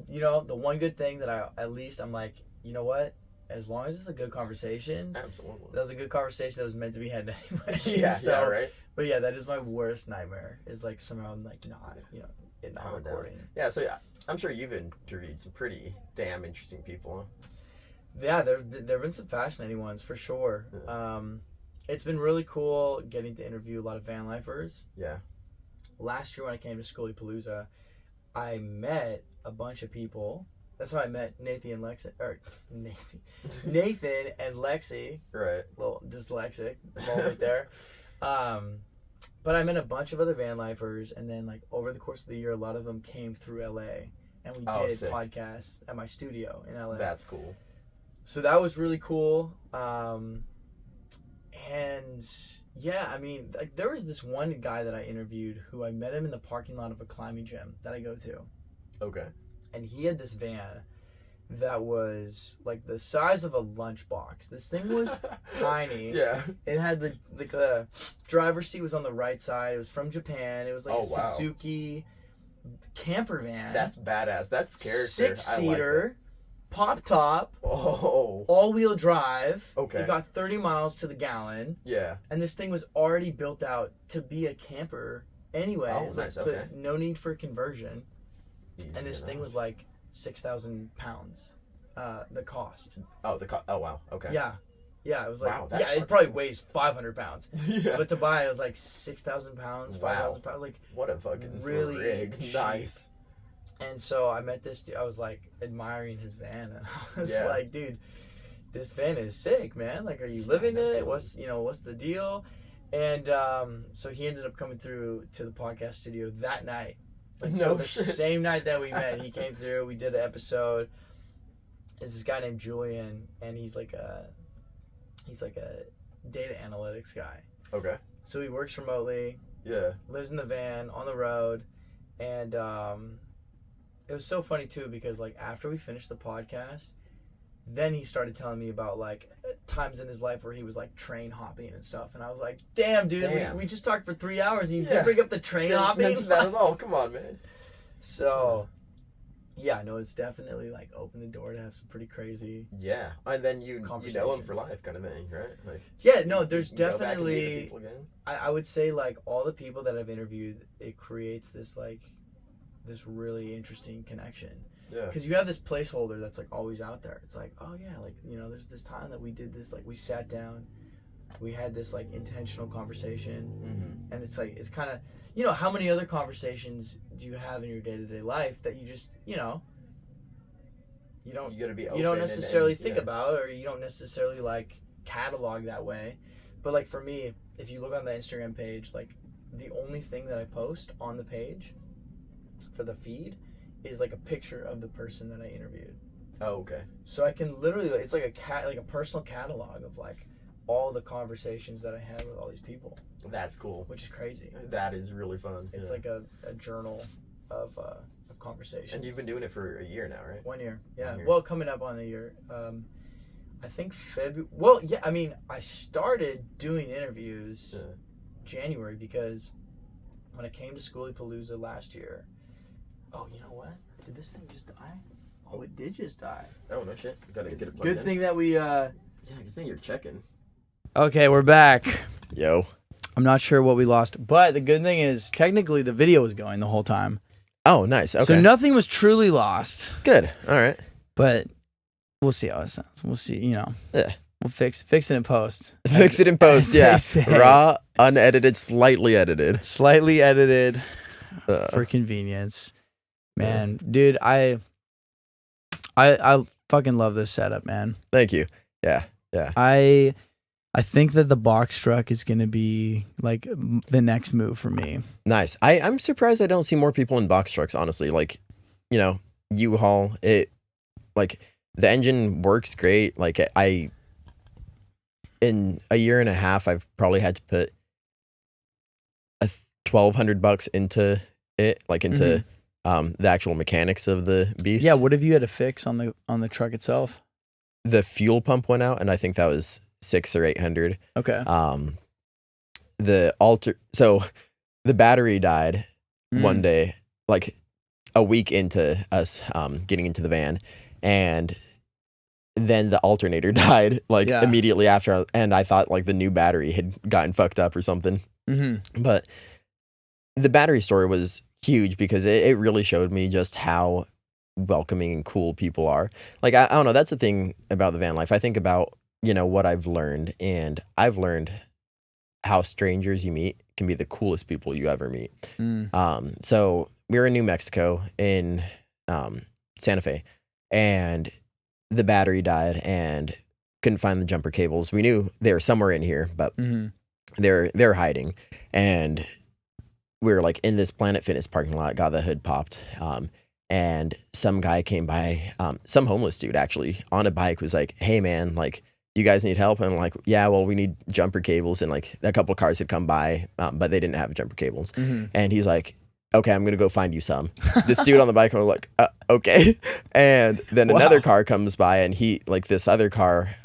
the one good thing that I'm like, you know what? As long as it's a good conversation. absolutely. That was a good conversation that was meant to be had anyway. Yeah. So, yeah. Right. But yeah, that is my worst nightmare. Is like somehow I'm like not Oh, no. recording. Yeah. So yeah, I'm sure you've interviewed some pretty damn interesting people. Yeah, there've been some fascinating ones for sure. Yeah. It's been really cool getting to interview a lot of van lifers. Yeah. Last year when I came to skooliepalooza, I met a bunch of people. That's how I met Nathan and Lexi. Nathan and Lexi. Right. Little dyslexic moment there. But I met a bunch of other van lifers, and then like over the course of the year, a lot of them came through LA, and we did sick. podcasts at my studio in LA. That's cool. So that was really cool. And yeah, I mean, like there was this one guy that I interviewed who I met him in the parking lot of a climbing gym that I go to. Okay. And he had this van that was like the size of a lunchbox. This thing was tiny. Yeah. It had the driver's seat was on the right side. It was from Japan. It was like Oh, wow. Suzuki camper van. That's badass. That's character. 6-seater, pop top, Oh. all-wheel drive. Okay. It got 30 miles to the gallon. Yeah. And this thing was already built out to be a camper anyway. Oh, nice. So Okay. no need for conversion. Easy And this thing enough. was like 6,000 pounds. The cost. Oh, oh wow. Okay. Yeah. Yeah, it was like, Wow, that's it probably weighs 500 pounds. Yeah. But to buy it was like 6,000 pounds, 5,000 pounds. Like, What a fucking really rig. cheap. Nice. and so I met this dude. I was like admiring his van. And I was Yeah. like, dude, this van is sick, man. Like, are you living it? What's the deal? And so he ended up coming through to the podcast studio that night. Like, No so the shit. same night that we met, he came through. We did an episode. There's this guy named Julian, and he's like a data analytics guy. Okay. So he works remotely, Yeah. lives in the van, on the road, and it was so funny too because like after we finished the podcast, then he started telling me about like times in his life where he was like train hopping and stuff, and I was like, damn, dude, Damn. We just talked for 3 hours and you Yeah. didn't bring up the train Didn't hopping. mention that at all. Come on, man. So yeah, no, it's definitely like opened the door to have some pretty crazy. Yeah. And then you know him for Conversations. life, kind of thing, right? Like. Yeah, no, there's you go back and meet the definitely. people again. I would say like all the people that I've interviewed, it creates this like this really interesting connection Yeah. because you have this placeholder that's like always out there. It's like, oh yeah, like there's this time that we did this, like we sat down, we had this like intentional conversation, Mm-hmm. and it's like it's kind of how many other conversations do you have in your day-to-day life that you just you don't You gotta be open. you don't necessarily and, think yeah. about, or you don't necessarily like catalog that way. But like for me, if you look on the Instagram page, like the only thing that I post on the page for the feed is like a picture of the person that I interviewed. Oh, okay. So I can literally, it's like a personal catalog of like all the conversations that I had with all these people, That's cool. which is crazy. That is really fun. It's yeah. like a journal of conversations. And you've been doing it for a year now, right? 1 year, yeah. 1 year. Well, coming up on a year. I think February. Well, yeah. I mean, I started doing interviews Yeah. January because when I came to Skooliepalooza last year. Oh, you know what? Did this thing just die? Oh, it did just die. Oh, no shit. You gotta get it plugged Good in. thing that we. Yeah, good thing you're checking. Okay, we're back. Yo. I'm not sure what we lost, but the good thing is technically the video was going the whole time, Oh, nice. Okay. so nothing was truly lost. Good. All right. But we'll see how it sounds. We'll see. Yeah. We'll fix it in post. Fix it in post. as Yeah. they say. Raw, unedited, slightly edited. Slightly edited Uh, for convenience. Man, dude, I fucking love this setup, man. Thank you. Yeah. I think that the box truck is gonna be like the next move for me. Nice. I'm surprised I don't see more people in box trucks, honestly. Like, U-Haul, it, like, the engine works great. Like, in a year and a half, I've probably had to put $1,200 into it, like into the actual mechanics of the beast. Yeah, what have you had to fix on the truck itself? The fuel pump went out, and I think that was $600 or $800. Okay. So the battery died one day, like a week into us getting into the van, and then the alternator died like immediately after, and I thought like the new battery had gotten fucked up or something. But the battery story was huge because it really showed me just how welcoming and cool people are. Like I don't know, that's the thing about the van life. I think about, what I've learned, and I've learned how strangers you meet can be the coolest people you ever meet. So we were in New Mexico in Santa Fe, and the battery died and couldn't find the jumper cables. We knew they were somewhere in here, but they're hiding. And we were like in this Planet Fitness parking lot, got the hood popped. And some guy came by, some homeless dude actually on a bike was like, "Hey man, like, you guys need help?" And I'm like, "Yeah, well, we need jumper cables." And like a couple of cars had come by, but they didn't have jumper cables. And he's like, "Okay, I'm gonna go find you some." This dude on the bike, and we're like, "Okay." And then another car comes by, and this other car,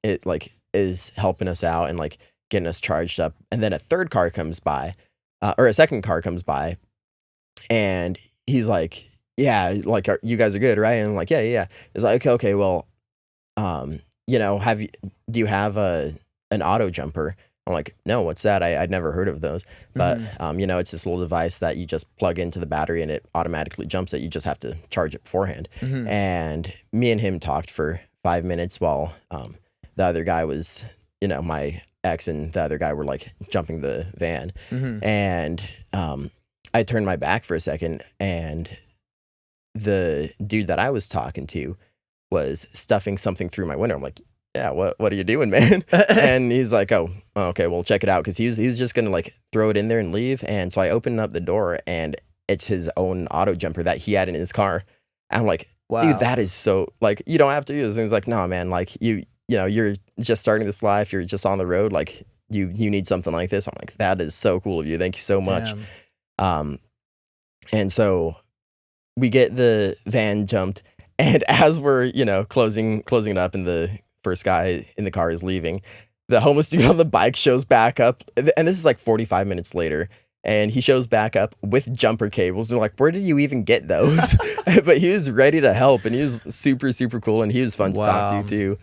it like is helping us out and like getting us charged up. And then a third car comes by, or a second car comes by, and he's like, "Yeah, like, you guys are good, right?" And I'm like, yeah. He's like, okay, well, do you have an auto jumper? I'm like, "No, what's that? I'd never heard of those." But, it's this little device that you just plug into the battery and it automatically jumps it. You just have to charge it beforehand. And me and him talked for 5 minutes while the other guy was, my ex and the other guy were like jumping the van. And I turned my back for a second, and the dude that I was talking to was stuffing something through my window. I'm like, "Yeah, what are you doing, man?" And he's like, "Oh, okay, well, check it out," because he was just gonna like throw it in there and leave. And so I opened up the door, and it's his own auto jumper that he had in his car. And I'm like, wow, dude, that is so, like, you don't have to do this. And he's like, "No, man, like, you're just starting this life, you're just on the road, like, you need something like this." I'm like, "That is so cool of you, thank you so much." And so we get the van jumped, and as we're, closing it up, and the first guy in the car is leaving, the homeless dude on the bike shows back up, and this is like 45 minutes later, and he shows back up with jumper cables. They're like, "Where did you even get those?" But he was ready to help, and he was super, super cool, and he was fun to talk to too.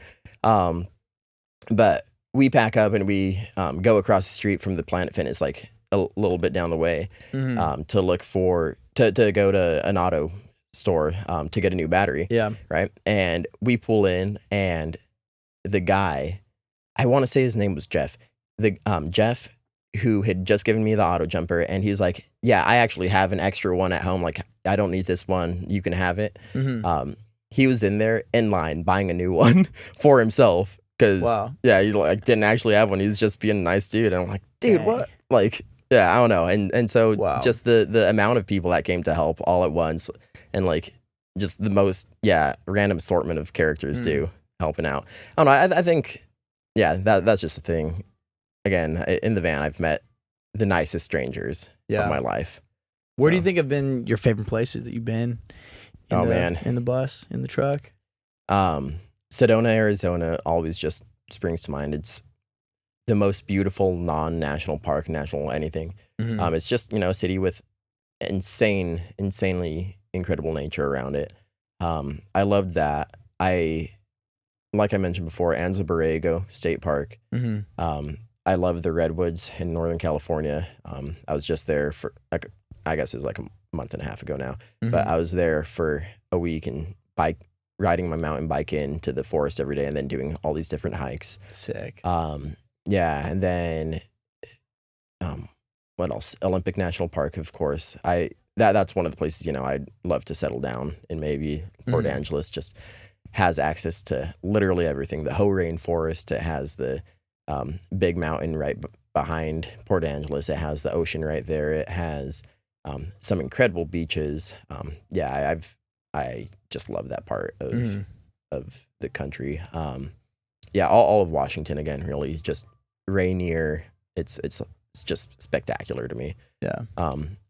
But we pack up and we go across the street from the Planet Fitness, like a little bit down the way, to look for to go to an auto store to get a new battery. Right. And we pull in, and the guy, I want to say his name was Jeff, Jeff, who had just given me the auto jumper, and he's like, "Yeah, I actually have an extra one at home. Like, I don't need this one. You can have it." He was in there in line buying a new one for himself because he like didn't actually have one. He's just being a nice dude. And I'm like, "Dude, what?" Like, yeah, I don't know. And so just the amount of people that came to help all at once, and like just the most random assortment of characters too helping out. I don't know. I think that's just a thing. Again, in the van, I've met the nicest strangers of my life. Where do you think have been your favorite places that you've been? In the bus, in the truck? Sedona, Arizona always just springs to mind. It's the most beautiful non-national park, national anything. It's just, a city with insanely incredible nature around it. I loved that. Like I mentioned before, Anza Borrego State Park. I love the redwoods in Northern California. I was just there for, like, I guess it was like a month and a half ago now, but I was there for a week and riding my mountain bike into the forest every day, and then doing all these different hikes. Sick. And then what else? Olympic National Park, of course. That's one of the places, I'd love to settle down in. Maybe Port Angeles just has access to literally everything. The Hoh Rainforest, it has the big mountain right behind Port Angeles. It has the ocean right there. It has some incredible beaches. I just love that part of the country. All of Washington, again, really just Rainier. It's just spectacular to me. Yeah.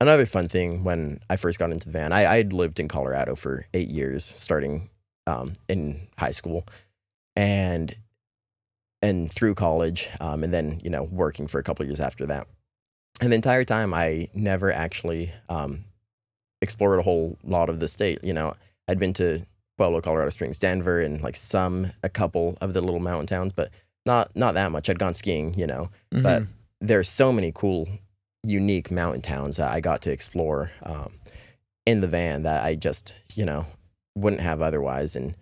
Another fun thing when I first got into the van, I'd lived in Colorado for 8 years, starting in high school, and through college, and then working for a couple of years after that. And the entire time, I never actually explored a whole lot of the state. I'd been to Pueblo, Colorado Springs, Denver, and like a couple of the little mountain towns, but not that much. I'd gone skiing, but there's so many cool, unique mountain towns that I got to explore in the van that I just, wouldn't have otherwise. And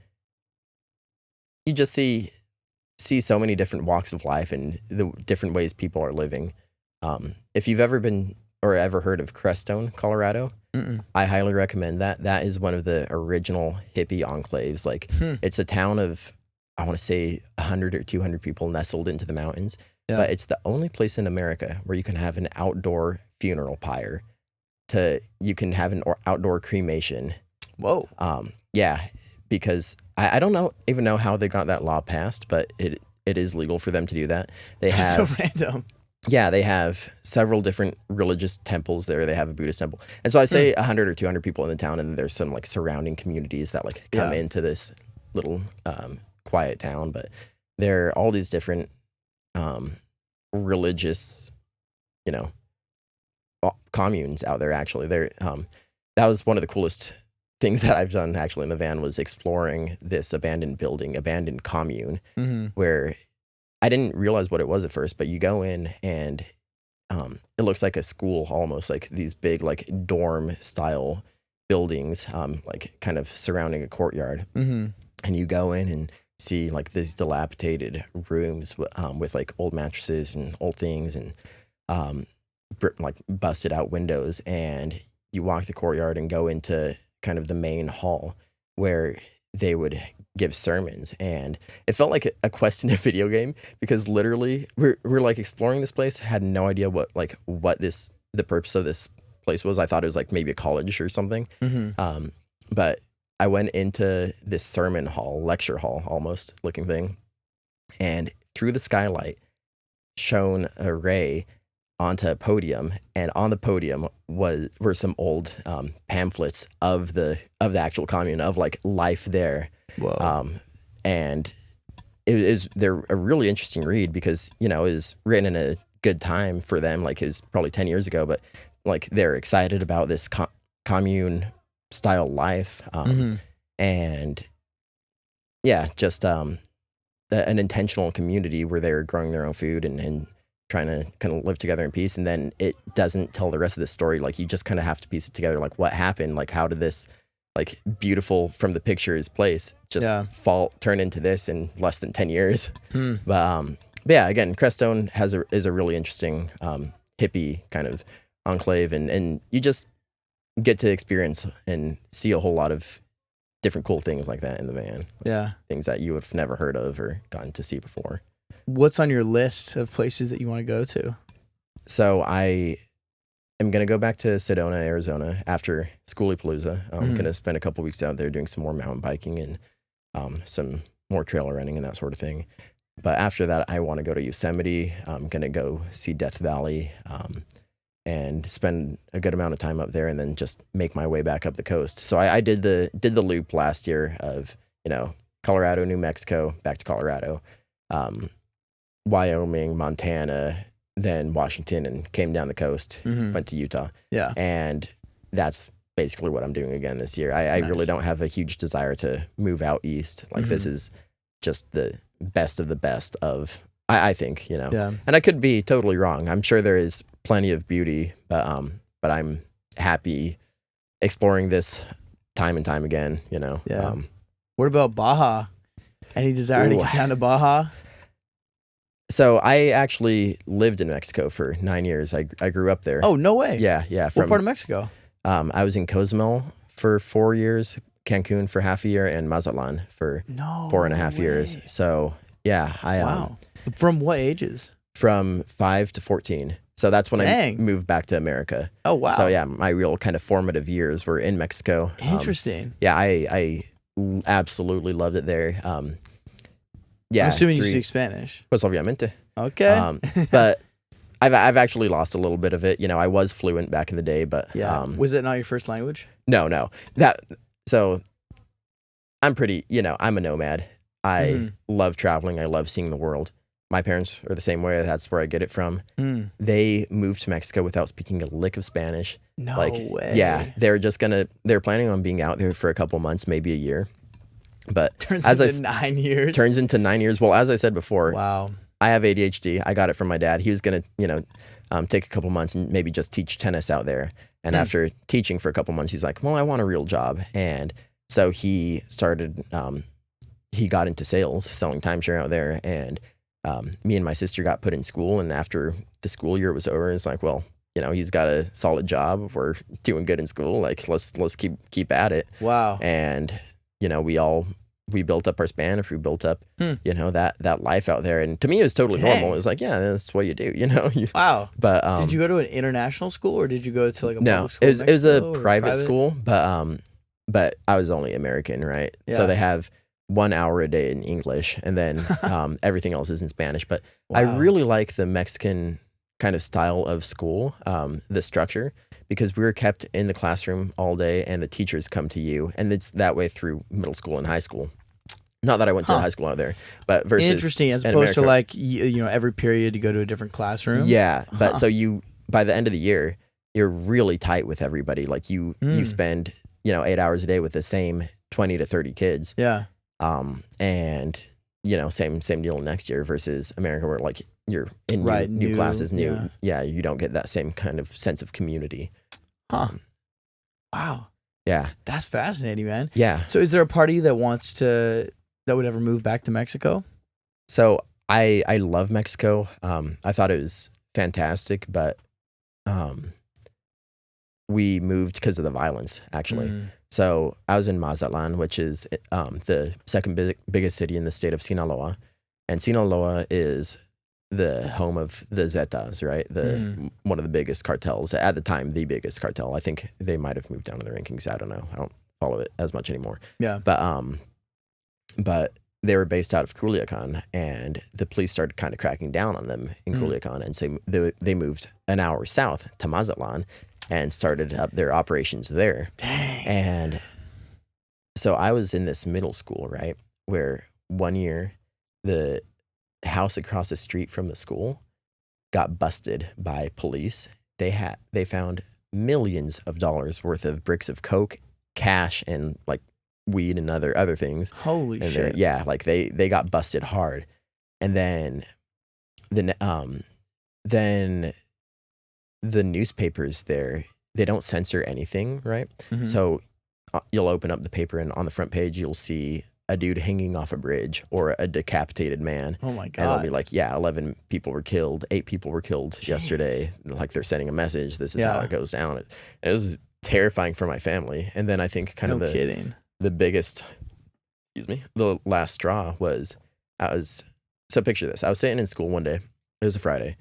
you just see so many different walks of life and the different ways people are living. If you've ever been or ever heard of Crestone, Colorado, I highly recommend that. That is one of the original hippie enclaves. Like it's a town of, I want to say 100 or 200 people nestled into the mountains. Yeah. But it's the only place in America where you can have an outdoor funeral pyre. You can have an outdoor cremation. Whoa. Yeah, because I don't even know how they got that law passed, but it is legal for them to do that. They have so random. Yeah, they have several different religious temples there. They have a Buddhist temple. And so I say 100 or 200 people in the town, and then there's some like surrounding communities that like come into this little quiet town. But there are all these different religious, communes out there actually. That was one of the coolest things that I've done actually in the van, was exploring this abandoned commune where I didn't realize what it was at first, but you go in and it looks like a school, almost like these big like dorm style buildings, like kind of surrounding a courtyard. And you go in and see like these dilapidated rooms with like old mattresses and old things and like busted out windows. And you walk the courtyard and go into kind of the main hall where they would give sermons, and it felt like a quest in a video game, because literally we're like exploring this place, had no idea what the purpose of this place was. I thought it was like maybe a college or something. But I went into this sermon hall, lecture hall almost looking thing, and through the skylight shone a ray onto a podium, and on the podium were some old pamphlets of the actual commune, of like life there. Whoa. And they're a really interesting read, because it was written in a good time for them, like it was probably 10 years ago, but like they're excited about this commune style life, and yeah, just an intentional community where they're growing their own food and trying to kind of live together in peace. And then it doesn't tell the rest of the story. Like you just kind of have to piece it together. Like what happened? Like how did this like beautiful from the pictures place just turn into this in less than 10 years? But yeah, again, Crestone is a really interesting hippie kind of enclave, and you just get to experience and see a whole lot of different cool things like that in the van. Yeah. Things that you have never heard of or gotten to see before. What's on your list of places that you want to go to? So I am going to go back to Sedona, Arizona after skooliepalooza. I'm going to spend a couple weeks out there doing some more mountain biking and some more trail running and that sort of thing. But after that, I want to go to Yosemite. I'm going to go see Death Valley and spend a good amount of time up there, and then just make my way back up the coast. So I did the loop last year of, Colorado, New Mexico, back to Colorado, Wyoming, Montana, then Washington, and came down the coast, went to Utah. Yeah. And that's basically what I'm doing again this year. I really don't have a huge desire to move out east. Like this is just the best of the best of, I think, Yeah. And I could be totally wrong. I'm sure there is plenty of beauty, but I'm happy exploring this time and time again, Yeah. What about Baja? Any desire to get down to Baja? So I actually lived in Mexico for 9 years. I grew up there. Oh, no way. Yeah. What part of Mexico? I was in Cozumel for 4 years, Cancun for half a year, and Mazatlan for 4.5 years. So yeah, Wow. From what ages? From 5 to 14. So that's when I moved back to America. Oh, wow. So yeah, my real kind of formative years were in Mexico. Interesting. Yeah, I absolutely loved it there. Yeah, I'm assuming you speak Spanish. Pues obviamente. Okay. But I've actually lost a little bit of it. You know, I was fluent back in the day, but Was it not your first language? no. So I'm pretty, you know, I'm a nomad. I love traveling. I love seeing the world. My parents are the same way. That's where I get it from. They moved to Mexico without speaking a lick of Spanish. No like, way. Yeah, they're planning on being out there for a couple months, maybe a year. But turns into 9 years. Turns into 9 years. Well, as I said before, wow. I have ADHD. I got it from my dad. He was gonna, take a couple months and maybe just teach tennis out there. And after teaching for a couple months, he's like, well, I want a real job. And so he started, he got into sales, selling timeshare out there. And me and my sister got put in school. And after the school year was over, it's like, well, he's got a solid job. We're doing good in school. Like, let's keep at it. Wow. And, we built up our Spanish. We built up, that life out there. And to me, it was totally normal. It was like, yeah, that's what you do, Wow. But did you go to an international school or did you go to like a no, public school? It was a private school, but I was only American, right? Yeah. So they have 1 hour a day in English, and then everything else is in Spanish. But I really like the Mexican kind of style of school, the structure, because we were kept in the classroom all day and the teachers come to you, and it's that way through middle school and high school. Not that I went to high school out there, but versus interesting, as opposed to like every period you go to a different classroom. Yeah, but so by the end of the year you're really tight with everybody. Like you spend 8 hours a day with the same 20 to 30 kids. Yeah. And same deal next year versus America, where like you're in new classes, you don't get that same kind of sense of community. Wow. Yeah. That's fascinating, man. Yeah. So is there a party that would ever move back to Mexico? So I love Mexico. I thought it was fantastic, but we moved because of the violence, actually. So I was in Mazatlan, which is the second biggest city in the state of Sinaloa. And Sinaloa is the home of the Zetas, right? One of the biggest cartels. At the time, the biggest cartel. I think they might have moved down in the rankings. I don't know. I don't follow it as much anymore. Yeah. But they were based out of Culiacan, and the police started kind of cracking down on them in Culiacan. And so they moved an hour south to Mazatlan and started up their operations there. Dang. And so I was in this middle school, right, where one year the house across the street from the school got busted by police. They found millions of dollars worth of bricks of coke, cash, and like weed and other things. Holy shit. Yeah, like they got busted hard. And then the newspapers there, they don't censor anything, right? So you'll open up the paper, and on the front page you'll see a dude hanging off a bridge or a decapitated man. Oh my God. And they'll be like, 11 people were killed, 8 people were killed yesterday. Like they're sending a message, this is how it goes down. It was terrifying for my family. And then I think the biggest, the last straw was, so picture this. I was sitting in school one day, it was a Friday,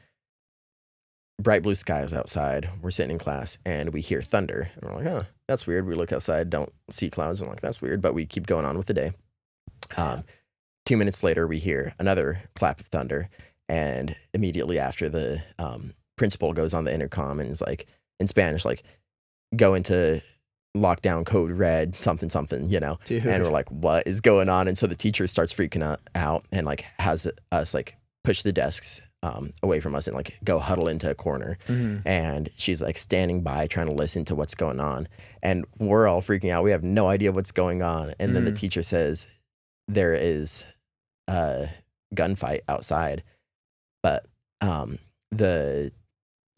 bright blue skies outside. We're sitting in class and we hear thunder. And we're like, oh, that's weird. We look outside, don't see clouds. I'm like, that's weird. But we keep going on with the day. 2 minutes later, we hear another clap of thunder. And immediately after, the principal goes on the intercom and is like, in Spanish, like, go into lockdown code red, something, Dude. And we're like, what is going on? And so the teacher starts freaking out and like has us like push the desks away from us and like go huddle into a corner. And she's like standing by trying to listen to what's going on. And we're all freaking out. We have no idea what's going on. And then the teacher says, there is a gunfight outside. But the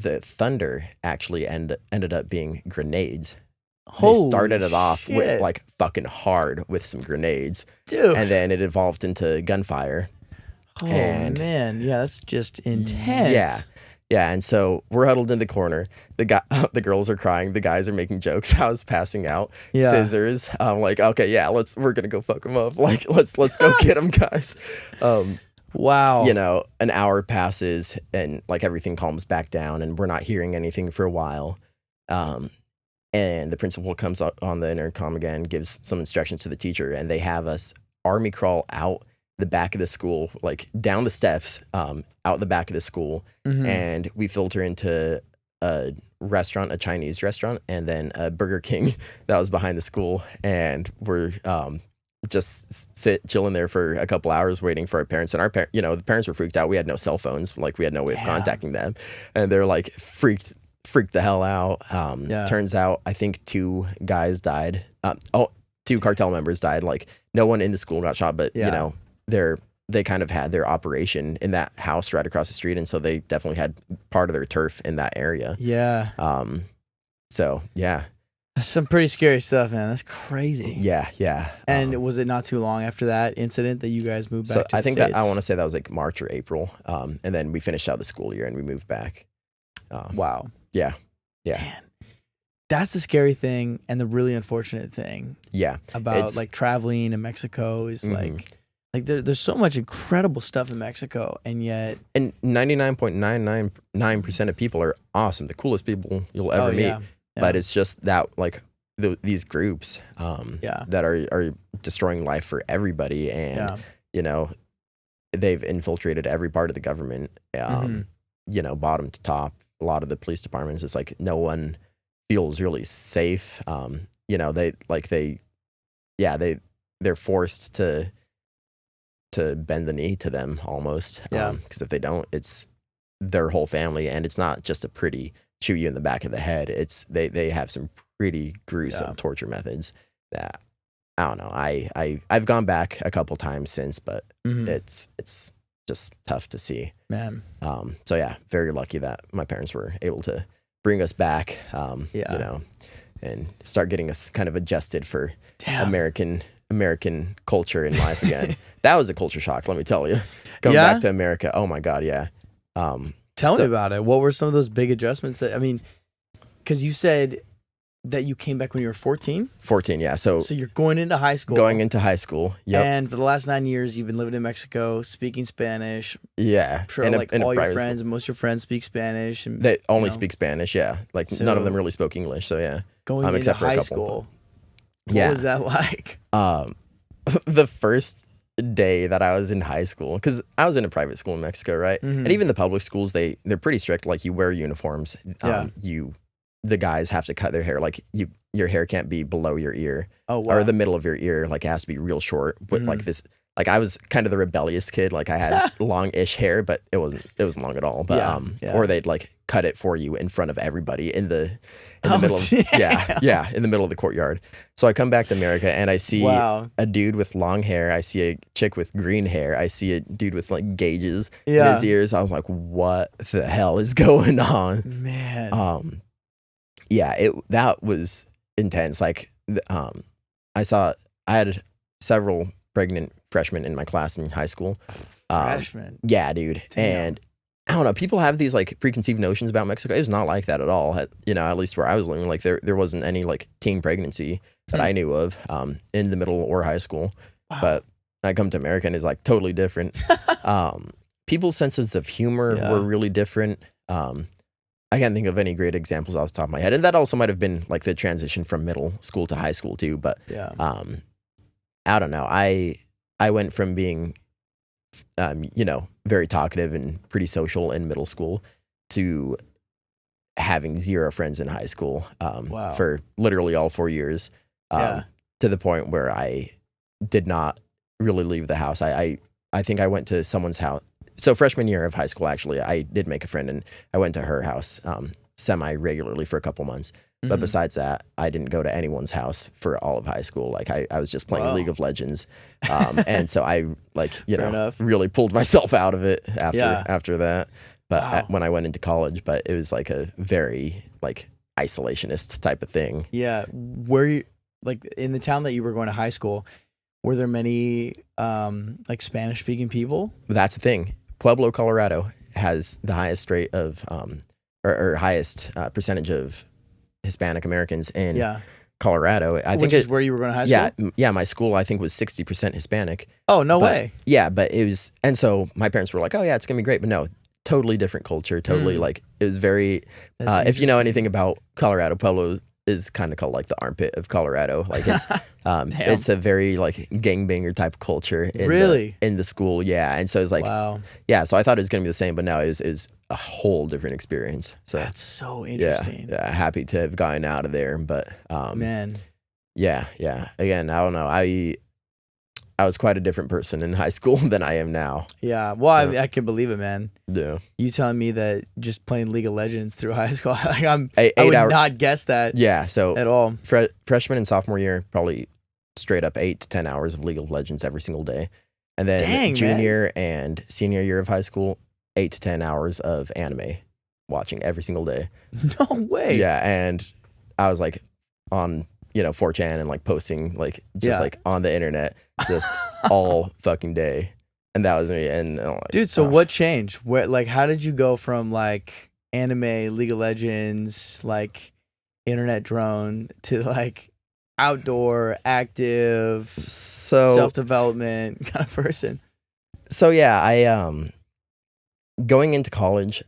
thunder actually ended up being grenades. They started it off with like fucking hard with some grenades. Dude. And then it evolved into gunfire. Oh, man. Yeah, that's just intense. Yeah. And so we're huddled in the corner. The girls are crying. The guys are making jokes. I was passing out scissors. I'm like, okay, yeah, we're going to go fuck them up. Like, let's go get them, guys. Wow. An hour passes and like everything calms back down and we're not hearing anything for a while. And the principal comes up on the intercom again, gives some instructions to the teacher, and they have us army crawl out the back of the school, like down the steps, out the back of the school, and we filter into a restaurant, a Chinese restaurant, and then a Burger King that was behind the school, and we're just chilling there for a couple hours waiting for our parents. And the parents were freaked out. We had no cell phones, like we had no way of contacting them, and they're like freaked the hell out. Turns out I think 2 guys died. 2 cartel members died. Like no one in the school got shot, but they kind of had their operation in that house right across the street, and so they definitely had part of their turf in that area. So yeah. That's some pretty scary stuff, man. That's crazy. Yeah. And was it not too long after that incident that you guys moved back to the States? I think that I want to say that was like March or April. And then we finished out the school year and we moved back. Wow. Yeah. Man, that's the scary thing and the really unfortunate thing. Yeah. About like traveling in Mexico is like there's so much incredible stuff in Mexico, and yet 99.999% of people are awesome, the coolest people you'll ever meet. Yeah. But it's just that like these groups that are destroying life for everybody, and they've infiltrated every part of the government, bottom to top. A lot of the police departments, it's like no one feels really safe. They're forced to bend the knee to them almost. Because if they don't, it's their whole family, and it's not just a pretty shoot you in the back of the head. It's they have some pretty gruesome torture methods that I don't know. I've gone back a couple times since, but it's just tough to see, man. So yeah, very lucky that my parents were able to bring us back, and start getting us kind of adjusted for American culture in life again. That was a culture shock, let me tell you. Going back to America, oh my God, yeah. Tell me about it. What were some of those big adjustments because you said that you came back when you were 14? 14, yeah. So you're going into high school. Going into high school, yep. And for the last 9 years, you've been living in Mexico, speaking Spanish. Yeah. I'm sure all your friends and most of your friends speak Spanish. And, they only speak Spanish, yeah. Like none of them really spoke English, so yeah. Going into high school, what was that like? The first day that I was in high school, because I was in a private school in Mexico, right? And even the public schools, they're pretty strict. Like you wear uniforms. The guys have to cut their hair. Like your hair can't be below your ear. Oh, wow. Or the middle of your ear. Like it has to be real short. But like this, like I was kind of the rebellious kid. Like I had long-ish hair, but it wasn't long at all. But or they'd like cut it for you in front of everybody in the middle of in the middle of the courtyard. So I come back to America and I see a dude with long hair. I see a chick with green hair. I see a dude with like gauges in his ears. I was like, what the hell is going on? Man. That was intense. Like I had several pregnant freshmen in my class in high school. Freshmen? Yeah, dude. Damn. And I don't know, people have these like preconceived notions about Mexico. It was not like that at all. At least where I was living, like there wasn't any like teen pregnancy that I knew of in the middle or high school. Wow. But I come to America and it's like totally different. People's senses of humor were really different. I can't think of any great examples off the top of my head. And that also might have been like the transition from middle school to high school too. But I don't know. I went from being very talkative and pretty social in middle school to having zero friends in high school for literally all 4 years, to the point where I did not really leave the house. I think I went to someone's house. So freshman year of high school, actually, I did make a friend and I went to her house semi-regularly for a couple months. But besides that, I didn't go to anyone's house for all of high school. Like I was just playing League of Legends. And so I really pulled myself out of it after that. But when I went into college, but it was like a very like isolationist type of thing. Yeah. Were you like in the town that you were going to high school, were there many like Spanish speaking people? That's the thing. Pueblo, Colorado has the highest rate of or highest percentage of Hispanic Americans in Colorado. Which is where you were going to high school? Yeah, my school I think was 60% Hispanic. Oh, no way. Yeah, but it was, and so my parents were like, oh yeah, it's gonna be great, but no, totally different culture, totally like, it was very, if you know anything about Colorado, Pueblo is kind of called like the armpit of Colorado. Like it's a very like gangbanger type of culture in the school. Yeah. And so it's like, wow. Yeah. So I thought it was going to be the same, but no, it was a whole different experience. So that's so interesting. Yeah. Happy to have gotten out of there. But man. Yeah. Again, I don't know. I was quite a different person in high school than I am now. Yeah. Well, I can believe it, man. Yeah. You telling me that just playing League of Legends through high school, like I would not guess that. Yeah. So at all. Freshman and sophomore year, probably straight up 8 to 10 hours of League of Legends every single day. And then junior and senior year of high school, 8 to 10 hours of anime watching every single day. No way. Yeah. And I was like on 4chan and like posting like just like on the internet just all fucking day, and that was me. And like, dude, so what changed? Like how did you go from like anime, League of Legends, like internet drone to like outdoor, active, self-development kind of person? So yeah, I going into college,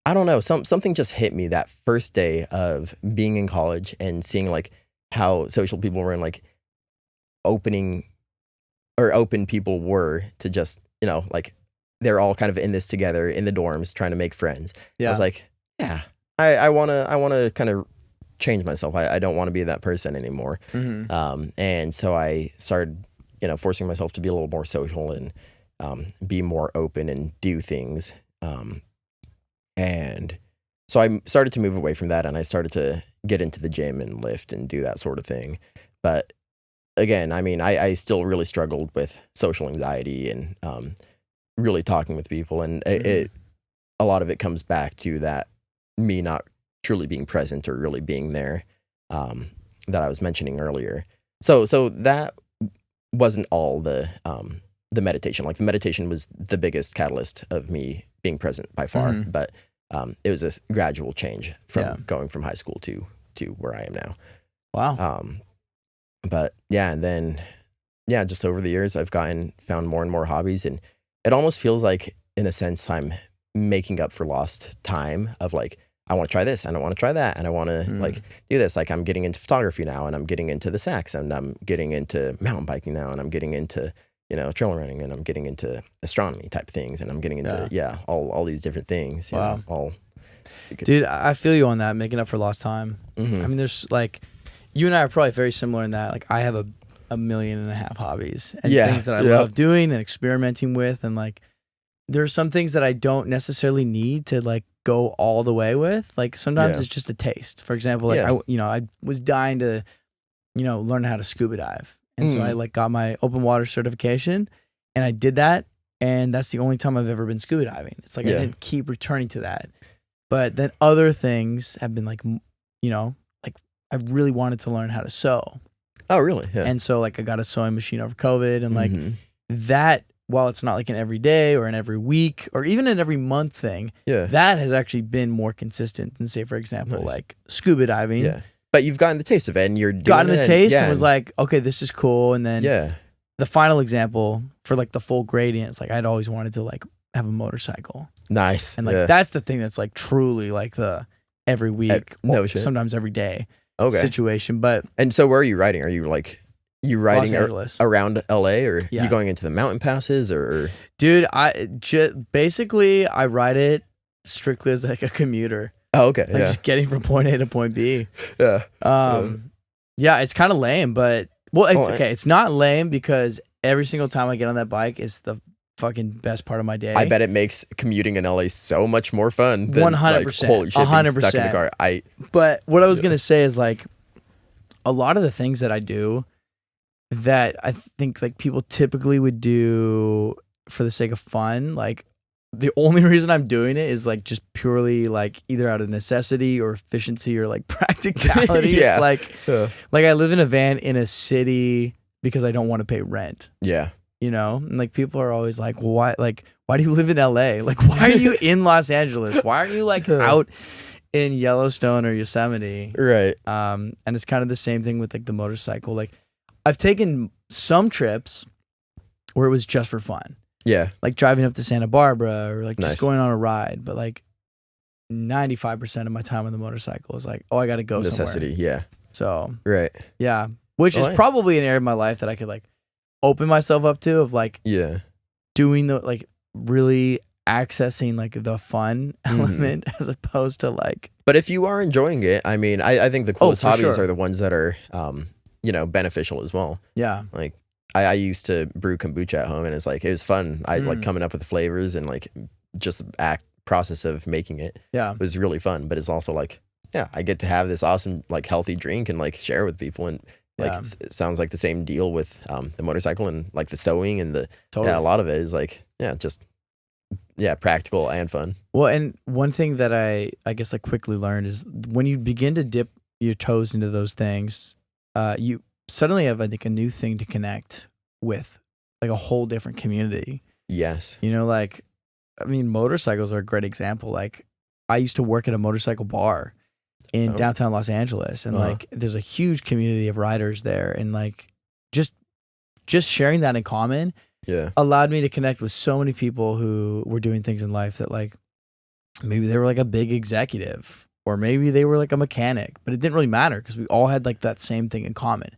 I don't know, something just hit me that first day of being in college and seeing like how social people were, and like open people were to just, like they're all kind of in this together in the dorms trying to make friends. I was like, yeah, I want to kind of change myself. I don't want to be that person anymore. Mm-hmm. And so I started, forcing myself to be a little more social and be more open and do things. And so I started to move away from that, and I started to get into the gym and lift and do that sort of thing. But again, I mean, I still really struggled with social anxiety and really talking with people. And a lot of it comes back to that me not truly being present or really being there that I was mentioning earlier. So that wasn't all the meditation. Like the meditation was the biggest catalyst of me being present by far. Mm-hmm. But it was a gradual change from going from high school to where I am now. Wow. But yeah, and then just over the years, I've found more and more hobbies, and it almost feels like, in a sense, I'm making up for lost time of like, I want to try this and I want to try that and I want to like do this. Like I'm getting into photography now, and I'm getting into the sax, and I'm getting into mountain biking now, and I'm getting into trail running, and I'm getting into astronomy type things, and I'm getting into all these different things. Wow. Dude, I feel you on that, making up for lost time. Mm-hmm. I mean, there's like, you and I are probably very similar in that. Like I have a 1.5 million hobbies and things that I love doing and experimenting with, and like there's some things that I don't necessarily need to like go all the way with. Like sometimes it's just a taste. For example, like I was dying to learn how to scuba dive, and so I like got my open water certification, and I did that, and that's the only time I've ever been scuba diving. It's like I didn't keep returning to that. But then other things have been like, like I really wanted to learn how to sew. Oh, really? Yeah. And so like I got a sewing machine over COVID, and like that, while it's not like an every day or an every week or even an every month thing, that has actually been more consistent than, say, for example, like scuba diving. Yeah. But you've gotten the taste of it, and you're doing gotten the taste and was like, okay, this is cool. And then the final example for like the full gradient, it's like I'd always wanted to like have a motorcycle. Nice. And like that's the thing that's like truly like the every week, sometimes every day situation. And so where are you riding? Are you like riding around LA, or you going into the mountain passes, or? Dude, basically I ride it strictly as like a commuter. Oh, okay. Like just getting from point A to point B. Yeah. It's kind of lame, but it's not lame because every single time I get on that bike, it's the fucking best part of my day. I bet it makes commuting in LA so much more fun than 100%. Holy shit, 100%. Being stuck in the car. But what I was gonna say is like a lot of the things that I do that I think like people typically would do for the sake of fun, like the only reason I'm doing it is like just purely like either out of necessity or efficiency or like practicality. It's like I live in a van in a city because I don't want to pay rent. Yeah. And like people are always like, why do you live in LA? Like, why are you in Los Angeles? Why aren't you like out in Yellowstone or Yosemite? Right. And it's kind of the same thing with like the motorcycle. Like I've taken some trips where it was just for fun. Yeah. Like driving up to Santa Barbara or like just going on a ride. But like 95% of my time on the motorcycle is like, oh, I got to go necessity, somewhere. Yeah. So Right. yeah, which is Oh, yeah. probably an area of my life that I could like open myself up to, of like Yeah. doing the like really accessing like the fun element as opposed to like, But if you are enjoying it, I mean, I think the coolest for hobbies sure. are the ones that are, beneficial as well. yeah, Like I used to brew kombucha at home, and it's like it was fun. I like coming up with the flavors, and like just the process of making it yeah, was really fun. But it's also like, yeah, I get to have this awesome like healthy drink and like share with people, and like Yeah. it sounds like the same deal with the motorcycle and like the sewing and the totally. yeah, a lot of it is like just practical and fun. Well, and one thing that I guess I quickly learned is when you begin to dip your toes into those things, you suddenly have I think a new thing to connect with, like a whole different community. Yes. You know, like I mean, motorcycles are a great example. Like I used to work at a motorcycle bar in downtown Los Angeles, and like there's a huge community of riders there, and like just sharing that in common allowed me to connect with so many people who were doing things in life that like maybe they were like a big executive or maybe they were like a mechanic, but it didn't really matter because we all had like that same thing in common.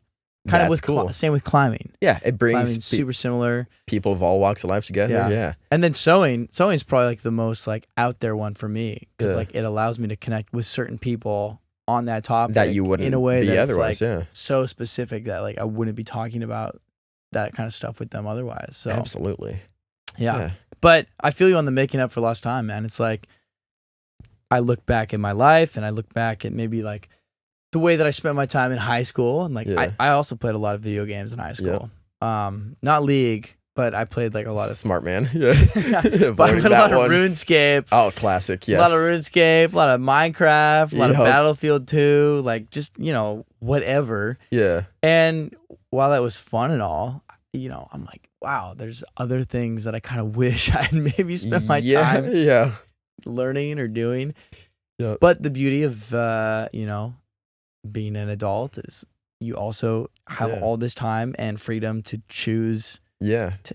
Kind of with cool. same with climbing. Yeah, it brings Climbing's super similar. people of all walks of life together. Yeah. And then sewing's probably like the most like out there one for me because like it allows me to connect with certain people on that topic that you wouldn't in a way be that's otherwise. like so specific that like I wouldn't be talking about that kind of stuff with them otherwise. So absolutely. yeah. But I feel you on the making up for lost time, man. It's like I look back at my life and I look back at maybe like the way that I spent my time in high school, and like I also played a lot of video games in high school. Not League, but I played like a lot of smart man. but I played a lot of RuneScape. Oh, classic. Yes. A lot of RuneScape, a lot of Minecraft, a lot of Battlefield 2, like just, whatever. Yeah. And while that was fun and all, I'm like, wow, there's other things that I kind of wish I had maybe spent my time learning or doing. Yeah. But the beauty of, being an adult is you also have all this time and freedom to choose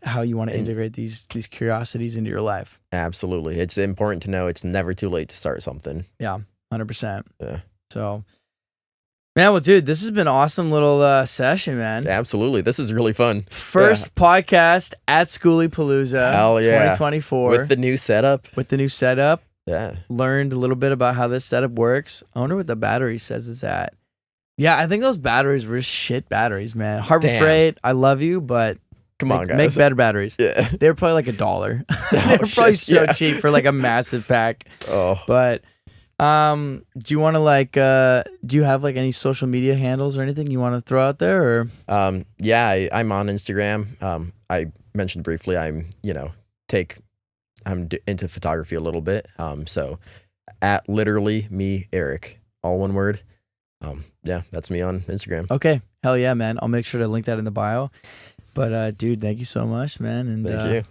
how you want to integrate these curiosities into your life. Absolutely. It's important to know it's never too late to start something. Yeah, 100%. Yeah. So, man, well, dude, this has been an awesome little session, man. Absolutely. This is really fun. First podcast at skooliepalooza. Hell yeah. 2024. With the new setup. Yeah. Learned a little bit about how this setup works. I wonder what the battery says it's at. Yeah, I think those batteries were shit batteries, man. Harbor Freight, I love you, but come on, guys. Make better batteries. Yeah. They were probably like $1. They were probably so cheap for like a massive pack. Oh. But do you want to like do you have like any social media handles or anything you want to throw out there, or I'm on Instagram. I mentioned briefly I'm into photography a little bit. So at literally me Eric, all one word. That's me on Instagram. Okay. Hell yeah, man. I'll make sure to link that in the bio. But dude, thank you so much, man. And thank you.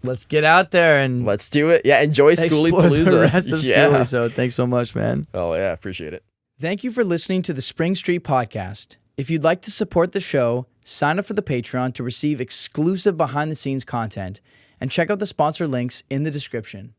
Let's get out there and let's do it. Yeah, enjoy skooliepalooza. The rest of Skoolie. So thanks so much, man. Oh yeah, appreciate it. Thank you for listening to the Spring Street Podcast. If you'd like to support the show, sign up for the Patreon to receive exclusive behind the scenes content, and check out the sponsor links in the description.